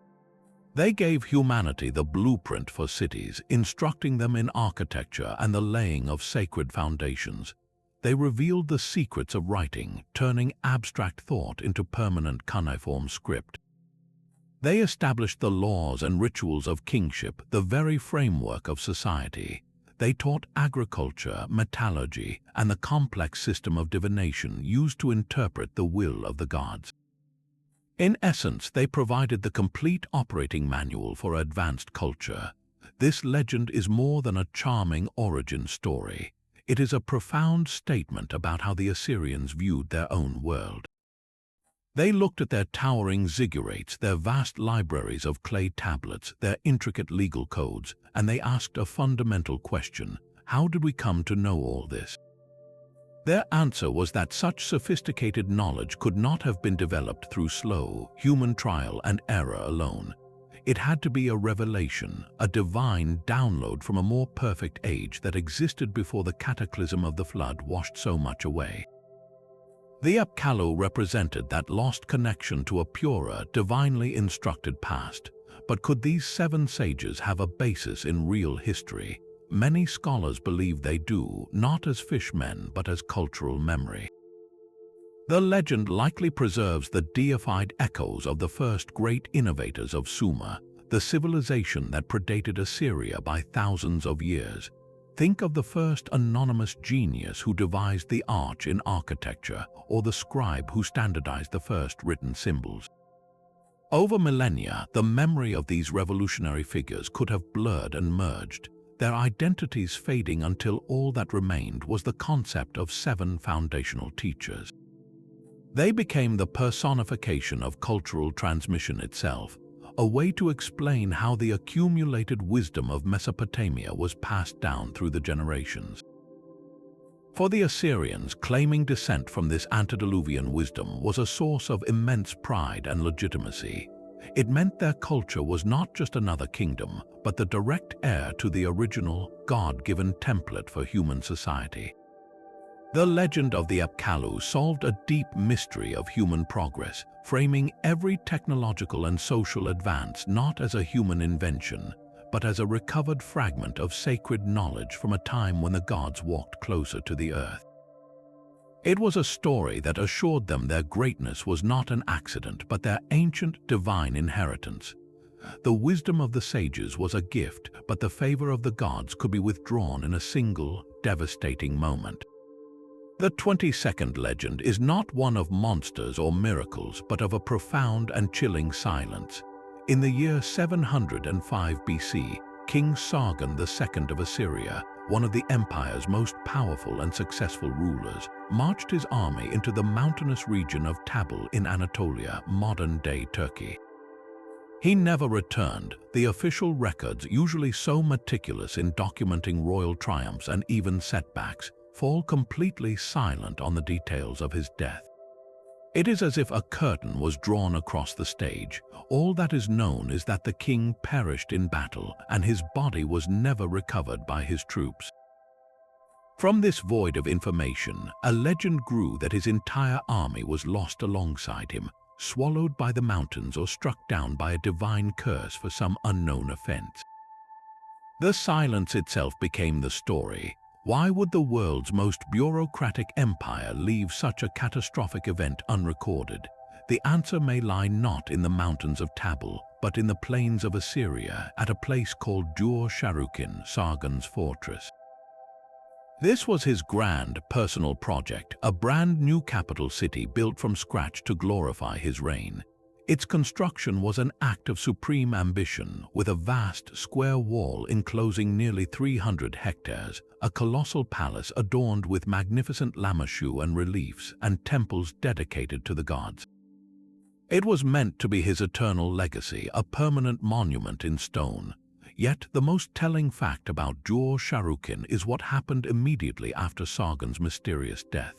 They gave humanity the blueprint for cities, instructing them in architecture and the laying of sacred foundations. They revealed the secrets of writing, turning abstract thought into permanent cuneiform script. They established the laws and rituals of kingship, the very framework of society. They taught agriculture, metallurgy, and the complex system of divination used to interpret the will of the gods. In essence, they provided the complete operating manual for advanced culture. This legend is more than a charming origin story. It is a profound statement about how the Assyrians viewed their own world. They looked at their towering ziggurats, their vast libraries of clay tablets, their intricate legal codes, and they asked a fundamental question: how did we come to know all this? Their answer was that such sophisticated knowledge could not have been developed through slow, human trial and error alone. It had to be a revelation, a divine download from a more perfect age that existed before the cataclysm of the flood washed so much away. The Apkallu represented that lost connection to a purer, divinely instructed past. But could these 7 sages have a basis in real history? Many scholars believe they do, not as fishmen but as cultural memory. The legend likely preserves the deified echoes of the first great innovators of Sumer, the civilization that predated Assyria by thousands of years. Think of the first anonymous genius who devised the arch in architecture, or the scribe who standardized the first written symbols. Over millennia, the memory of these revolutionary figures could have blurred and merged, their identities fading until all that remained was the concept of 7 foundational teachers. They became the personification of cultural transmission itself, a way to explain how the accumulated wisdom of Mesopotamia was passed down through the generations. For the Assyrians, claiming descent from this antediluvian wisdom was a source of immense pride and legitimacy. It meant their culture was not just another kingdom, but the direct heir to the original, God-given template for human society. The legend of the Apkallu solved a deep mystery of human progress, framing every technological and social advance not as a human invention, but as a recovered fragment of sacred knowledge from a time when the gods walked closer to the earth. It was a story that assured them their greatness was not an accident, but their ancient divine inheritance. The wisdom of the sages was a gift, but the favor of the gods could be withdrawn in a single, devastating moment. The 22nd legend is not one of monsters or miracles, but of a profound and chilling silence. In the year 705 BC, King Sargon II of Assyria, one of the empire's most powerful and successful rulers, marched his army into the mountainous region of Tabul in Anatolia, modern-day Turkey. He never returned. The official records, usually so meticulous in documenting royal triumphs and even setbacks, fall completely silent on the details of his death. It is as if a curtain was drawn across the stage. All that is known is that the king perished in battle, and his body was never recovered by his troops. From this void of information, a legend grew that his entire army was lost alongside him, swallowed by the mountains or struck down by a divine curse for some unknown offense. The silence itself became the story. Why would the world's most bureaucratic empire leave such a catastrophic event unrecorded? The answer may lie not in the mountains of Tabul, but in the plains of Assyria, at a place called Dur-Sharukin, Sargon's fortress. This was his grand, personal project, a brand new capital city built from scratch to glorify his reign. Its construction was an act of supreme ambition, with a vast square wall enclosing nearly 300 hectares, a colossal palace adorned with magnificent lamassu and reliefs, and temples dedicated to the gods. It was meant to be his eternal legacy, a permanent monument in stone. Yet the most telling fact about Jur-Sharrukin is what happened immediately after Sargon's mysterious death.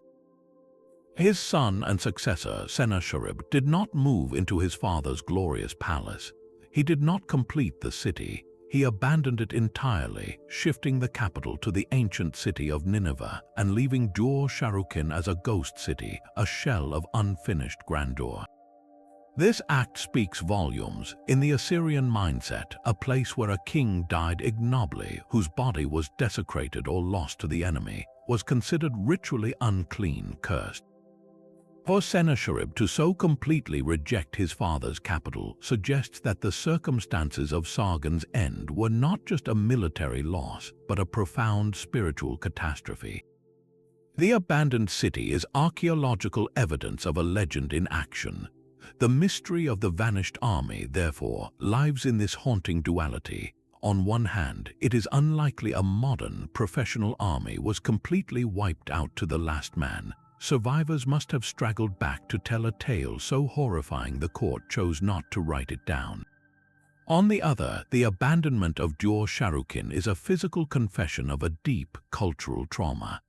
His son and successor, Sennacherib, did not move into his father's glorious palace. He did not complete the city. He abandoned it entirely, shifting the capital to the ancient city of Nineveh and leaving Jur-Sharrukin as a ghost city, a shell of unfinished grandeur. This act speaks volumes. In the Assyrian mindset, a place where a king died ignobly, whose body was desecrated or lost to the enemy, was considered ritually unclean, cursed. For Sennacherib to so completely reject his father's capital suggests that the circumstances of Sargon's end were not just a military loss, but a profound spiritual catastrophe. The abandoned city is archaeological evidence of a legend in action. The mystery of the vanished army, therefore, lives in this haunting duality. On one hand, it is unlikely a modern, professional army was completely wiped out to the last man. Survivors must have straggled back to tell a tale so horrifying the court chose not to write it down. On the other, the abandonment of Jur-Sharrukin is a physical confession of a deep cultural trauma.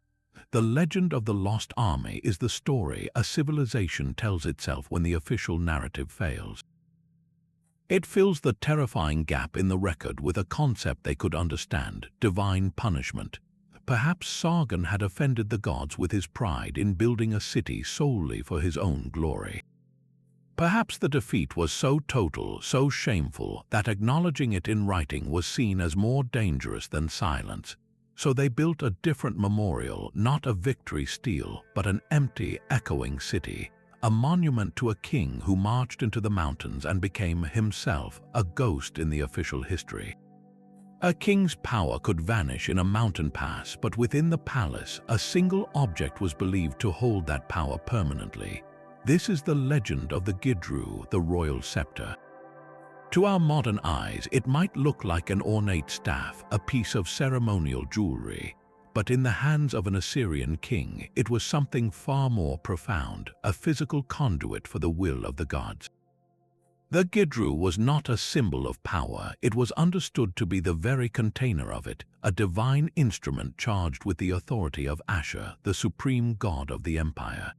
The legend of the lost army is the story a civilization tells itself when the official narrative fails. It fills the terrifying gap in the record with a concept they could understand: divine punishment. Perhaps Sargon had offended the gods with his pride in building a city solely for his own glory. Perhaps the defeat was so total, so shameful, that acknowledging it in writing was seen as more dangerous than silence. So they built a different memorial, not a victory stele, but an empty, echoing city, a monument to a king who marched into the mountains and became himself a ghost in the official history. A king's power could vanish in a mountain pass, but within the palace, a single object was believed to hold that power permanently. This is the legend of the Gidru, the royal scepter. To our modern eyes, it might look like an ornate staff, a piece of ceremonial jewelry. But in the hands of an Assyrian king, it was something far more profound, a physical conduit for the will of the gods. The Gidru was not a symbol of power. It was understood to be the very container of it, a divine instrument charged with the authority of Ashur, the supreme god of the empire.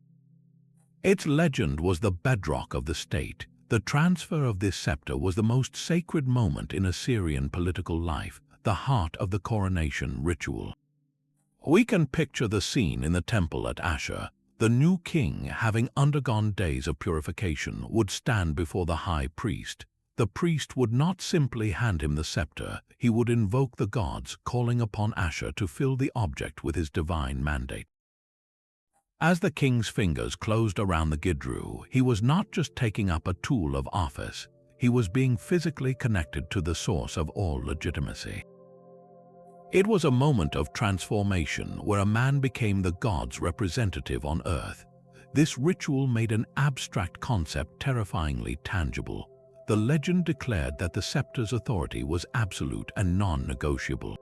Its legend was the bedrock of the state. The transfer of this scepter was the most sacred moment in Assyrian political life, the heart of the coronation ritual. We can picture the scene in the temple at Ashur. The new king, having undergone days of purification, would stand before the high priest. The priest would not simply hand him the scepter, he would invoke the gods, calling upon Ashur to fill the object with his divine mandate. As the king's fingers closed around the Gidru, he was not just taking up a tool of office, he was being physically connected to the source of all legitimacy. It was a moment of transformation where a man became the god's representative on earth. This ritual made an abstract concept terrifyingly tangible. The legend declared that the scepter's authority was absolute and non-negotiable.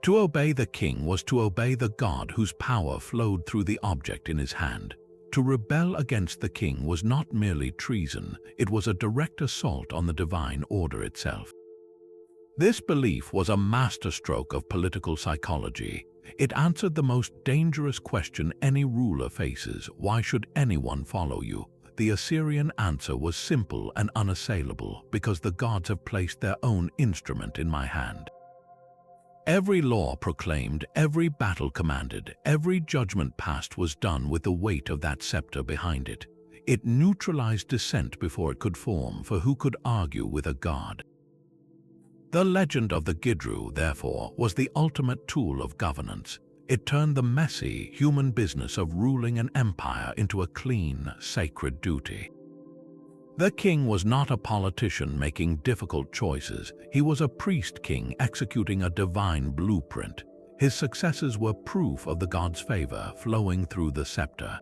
To obey the king was to obey the god whose power flowed through the object in his hand. To rebel against the king was not merely treason, it was a direct assault on the divine order itself. This belief was a masterstroke of political psychology. It answered the most dangerous question any ruler faces: why should anyone follow you? The Assyrian answer was simple and unassailable: because the gods have placed their own instrument in my hand. Every law proclaimed, every battle commanded, every judgment passed was done with the weight of that scepter behind it. It neutralized dissent before it could form, for who could argue with a god? The legend of the Gidru, therefore, was the ultimate tool of governance. It turned the messy, human business of ruling an empire into a clean, sacred duty. The king was not a politician making difficult choices. He was a priest-king executing a divine blueprint. His successes were proof of the god's favor flowing through the scepter.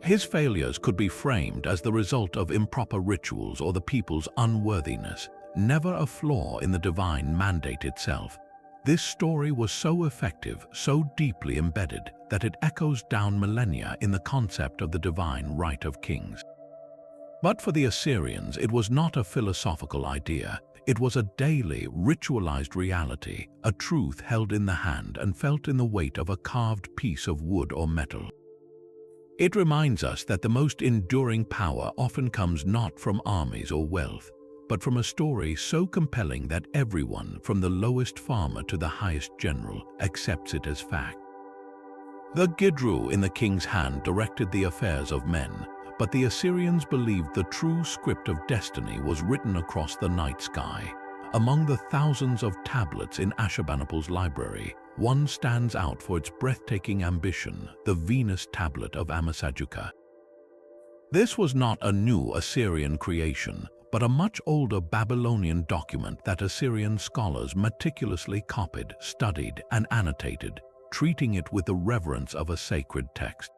His failures could be framed as the result of improper rituals or the people's unworthiness, never a flaw in the divine mandate itself. This story was so effective, so deeply embedded, that it echoes down millennia in the concept of the divine right of kings. But for the Assyrians, it was not a philosophical idea. It was a daily, ritualized reality, a truth held in the hand and felt in the weight of a carved piece of wood or metal. It reminds us that the most enduring power often comes not from armies or wealth, but from a story so compelling that everyone, from the lowest farmer to the highest general, accepts it as fact. The Gidru in the king's hand directed the affairs of men, but the Assyrians believed the true script of destiny was written across the night sky. Among the thousands of tablets in Ashurbanipal's library, one stands out for its breathtaking ambition, the Venus tablet of Amassajuka. This was not a new Assyrian creation, but a much older Babylonian document that Assyrian scholars meticulously copied, studied, and annotated, treating it with the reverence of a sacred text.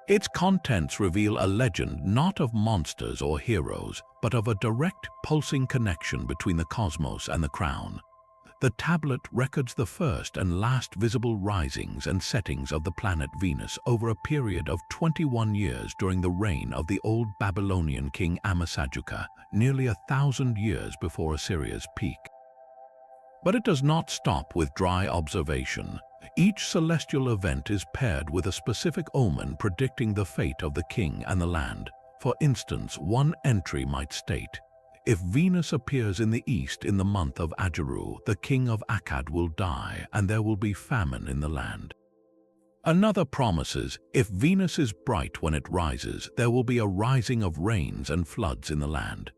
Its contents reveal a legend not of monsters or heroes, but of a direct, pulsing connection between the cosmos and the crown. The tablet records the first and last visible risings and settings of the planet Venus over a period of 21 years during the reign of the old Babylonian king Amassajuka, nearly 1,000 years before Assyria's peak. But it does not stop with dry observation. Each celestial event is paired with a specific omen predicting the fate of the king and the land. For instance, one entry might state, "If Venus appears in the east in the month of Ajaru, the king of Akkad will die, and there will be famine in the land." Another promises, "If Venus is bright when it rises, there will be a rising of rains and floods in the land."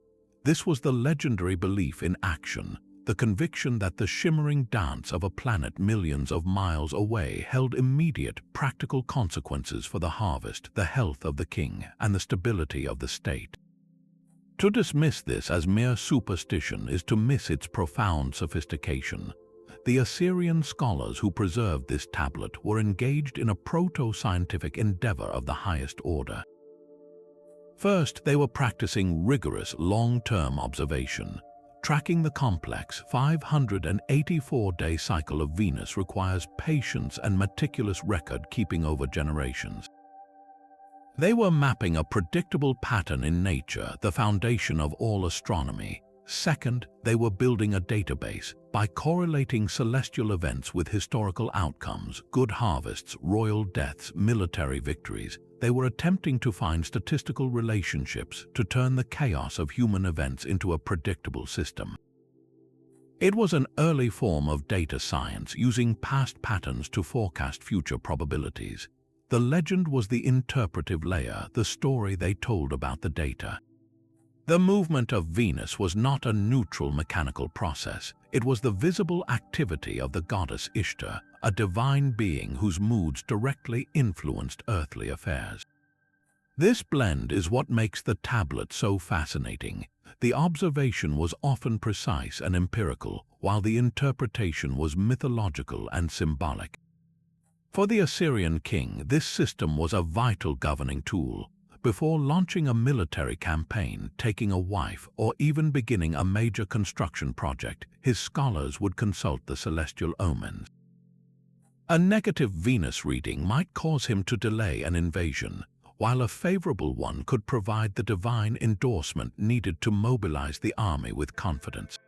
This was the legendary belief in action, the conviction that the shimmering dance of a planet millions of miles away held immediate, practical consequences for the harvest, the health of the king, and the stability of the state. To dismiss this as mere superstition is to miss its profound sophistication. The Assyrian scholars who preserved this tablet were engaged in a proto-scientific endeavor of the highest order. First, they were practicing rigorous, long-term observation. Tracking the complex 584-day cycle of Venus requires patience and meticulous record-keeping over generations. They were mapping a predictable pattern in nature, the foundation of all astronomy. Second, they were building a database. By correlating celestial events with historical outcomes, good harvests, royal deaths, military victories, they were attempting to find statistical relationships to turn the chaos of human events into a predictable system. It was an early form of data science, using past patterns to forecast future probabilities. The legend was the interpretive layer, the story they told about the data. The movement of Venus was not a neutral mechanical process. It was the visible activity of the goddess Ishtar, a divine being whose moods directly influenced earthly affairs. This blend is what makes the tablet so fascinating. The observation was often precise and empirical, while the interpretation was mythological and symbolic. For the Assyrian king, this system was a vital governing tool. Before launching a military campaign, taking a wife, or even beginning a major construction project, his scholars would consult the celestial omens. A negative Venus reading might cause him to delay an invasion, while a favorable one could provide the divine endorsement needed to mobilize the army with confidence.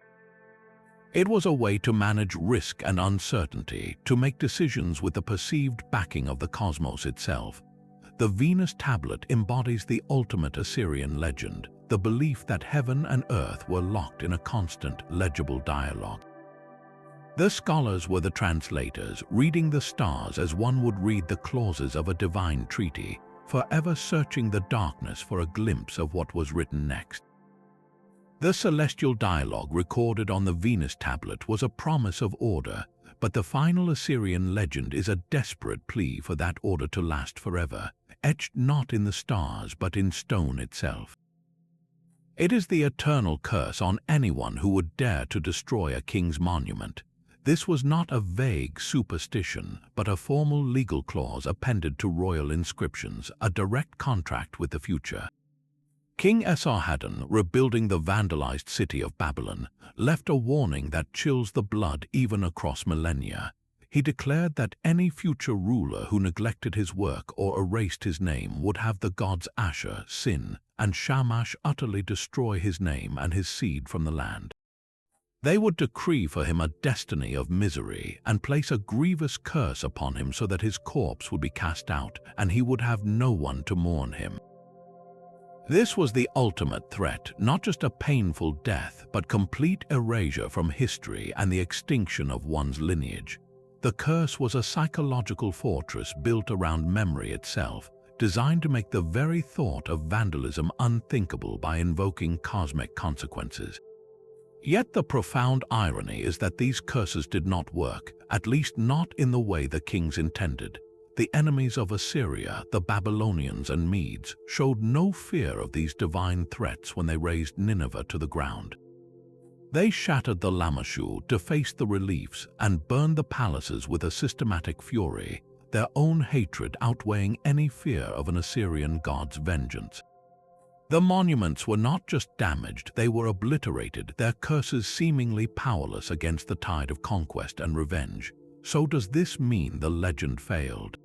It was a way to manage risk and uncertainty, to make decisions with the perceived backing of the cosmos itself. The Venus tablet embodies the ultimate Assyrian legend, the belief that heaven and earth were locked in a constant, legible dialogue. The scholars were the translators, reading the stars as one would read the clauses of a divine treaty, forever searching the darkness for a glimpse of what was written next. The celestial dialogue recorded on the Venus tablet was a promise of order, but the final Assyrian legend is a desperate plea for that order to last forever, etched not in the stars but in stone itself. It is the eternal curse on anyone who would dare to destroy a king's monument. This was not a vague superstition, but a formal legal clause appended to royal inscriptions, a direct contract with the future. King Esarhaddon, rebuilding the vandalized city of Babylon, left a warning that chills the blood even across millennia. He declared that any future ruler who neglected his work or erased his name would have the gods Ashur, Sin, and Shamash utterly destroy his name and his seed from the land. They would decree for him a destiny of misery and place a grievous curse upon him so that his corpse would be cast out and he would have no one to mourn him. This was the ultimate threat, not just a painful death, but complete erasure from history and the extinction of one's lineage. The curse was a psychological fortress built around memory itself, designed to make the very thought of vandalism unthinkable by invoking cosmic consequences. Yet the profound irony is that these curses did not work, at least not in the way the kings intended. The enemies of Assyria, the Babylonians and Medes, showed no fear of these divine threats when they razed Nineveh to the ground. They shattered the Lamashtu, defaced the reliefs, and burned the palaces with a systematic fury, their own hatred outweighing any fear of an Assyrian god's vengeance. The monuments were not just damaged, they were obliterated, their curses seemingly powerless against the tide of conquest and revenge. So does this mean the legend failed?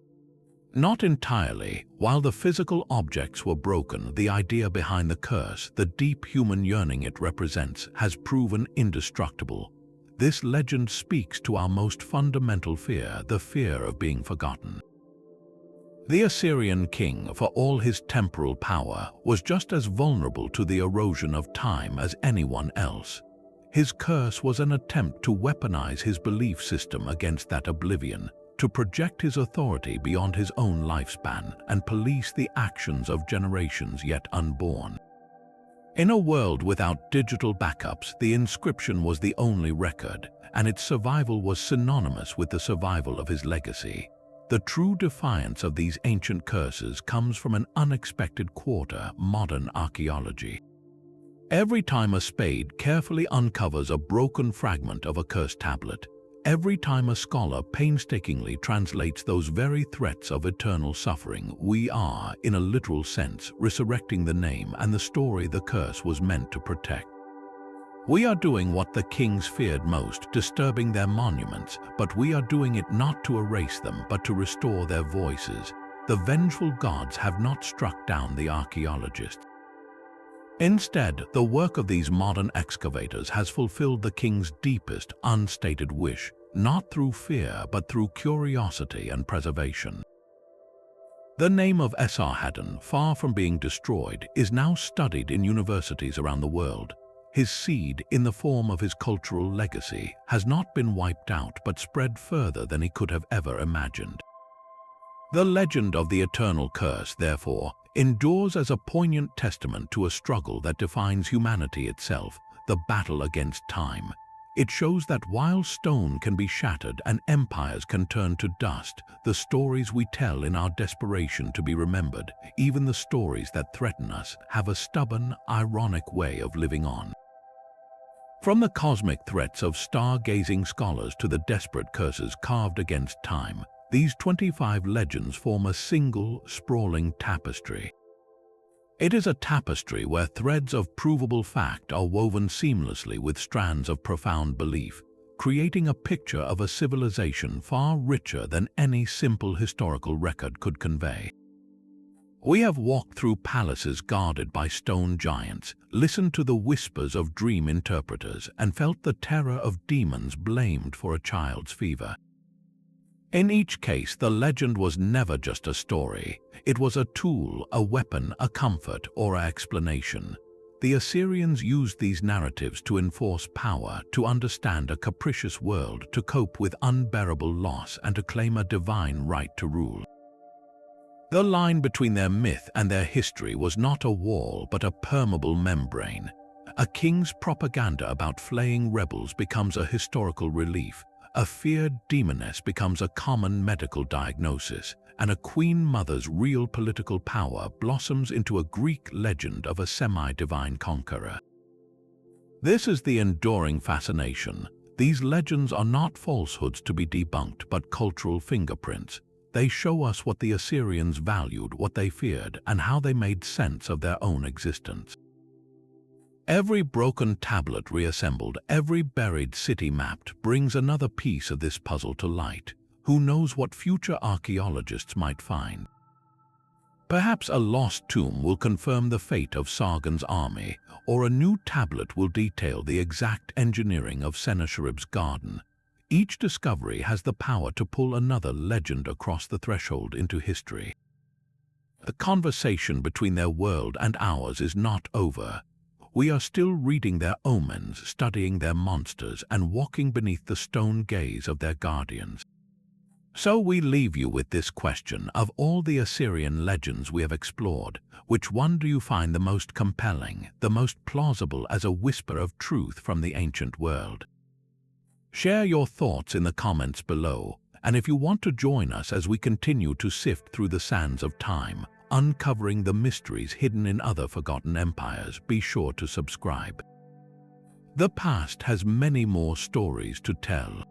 Not entirely. While the physical objects were broken, the idea behind the curse, the deep human yearning it represents, has proven indestructible. This legend speaks to our most fundamental fear, the fear of being forgotten. The Assyrian king, for all his temporal power, was just as vulnerable to the erosion of time as anyone else. His curse was an attempt to weaponize his belief system against that oblivion, to project his authority beyond his own lifespan and police the actions of generations yet unborn. In a world without digital backups, the inscription was the only record, and its survival was synonymous with the survival of his legacy. The true defiance of these ancient curses comes from an unexpected quarter: modern archaeology. Every time a spade carefully uncovers a broken fragment of a cursed tablet, every time a scholar painstakingly translates those very threats of eternal suffering, we are, in a literal sense, resurrecting the name and the story the curse was meant to protect. We are doing what the kings feared most, disturbing their monuments, but we are doing it not to erase them, but to restore their voices. The vengeful gods have not struck down the archaeologists. Instead, the work of these modern excavators has fulfilled the king's deepest, unstated wish, not through fear, but through curiosity and preservation. The name of Esarhaddon, far from being destroyed, is now studied in universities around the world. His seed, in the form of his cultural legacy, has not been wiped out but spread further than he could have ever imagined. The legend of the eternal curse, therefore, endures as a poignant testament to a struggle that defines humanity itself, the battle against time. It shows that while stone can be shattered and empires can turn to dust, the stories we tell in our desperation to be remembered, even the stories that threaten us, have a stubborn, ironic way of living on. From the cosmic threats of stargazing scholars to the desperate curses carved against time, these 25 legends form a single, sprawling tapestry. It is a tapestry where threads of provable fact are woven seamlessly with strands of profound belief, creating a picture of a civilization far richer than any simple historical record could convey. We have walked through palaces guarded by stone giants, listened to the whispers of dream interpreters, and felt the terror of demons blamed for a child's fever. In each case, the legend was never just a story. It was a tool, a weapon, a comfort, or an explanation. The Assyrians used these narratives to enforce power, to understand a capricious world, to cope with unbearable loss, and to claim a divine right to rule. The line between their myth and their history was not a wall, but a permeable membrane. A king's propaganda about flaying rebels becomes a historical relief. A feared demoness becomes a common medical diagnosis, and a queen mother's real political power blossoms into a Greek legend of a semi-divine conqueror. This is the enduring fascination. These legends are not falsehoods to be debunked, but cultural fingerprints. They show us what the Assyrians valued, what they feared, and how they made sense of their own existence. Every broken tablet reassembled, every buried city mapped, brings another piece of this puzzle to light. Who knows what future archaeologists might find? Perhaps a lost tomb will confirm the fate of Sargon's army, or a new tablet will detail the exact engineering of Sennacherib's garden. Each discovery has the power to pull another legend across the threshold into history. The conversation between their world and ours is not over. We are still reading their omens, studying their monsters, and walking beneath the stone gaze of their guardians. So we leave you with this question: of all the Assyrian legends we have explored, which one do you find the most compelling, the most plausible as a whisper of truth from the ancient world? Share your thoughts in the comments below, and if you want to join us as we continue to sift through the sands of time, uncovering the mysteries hidden in other forgotten empires, be sure to subscribe. The past has many more stories to tell.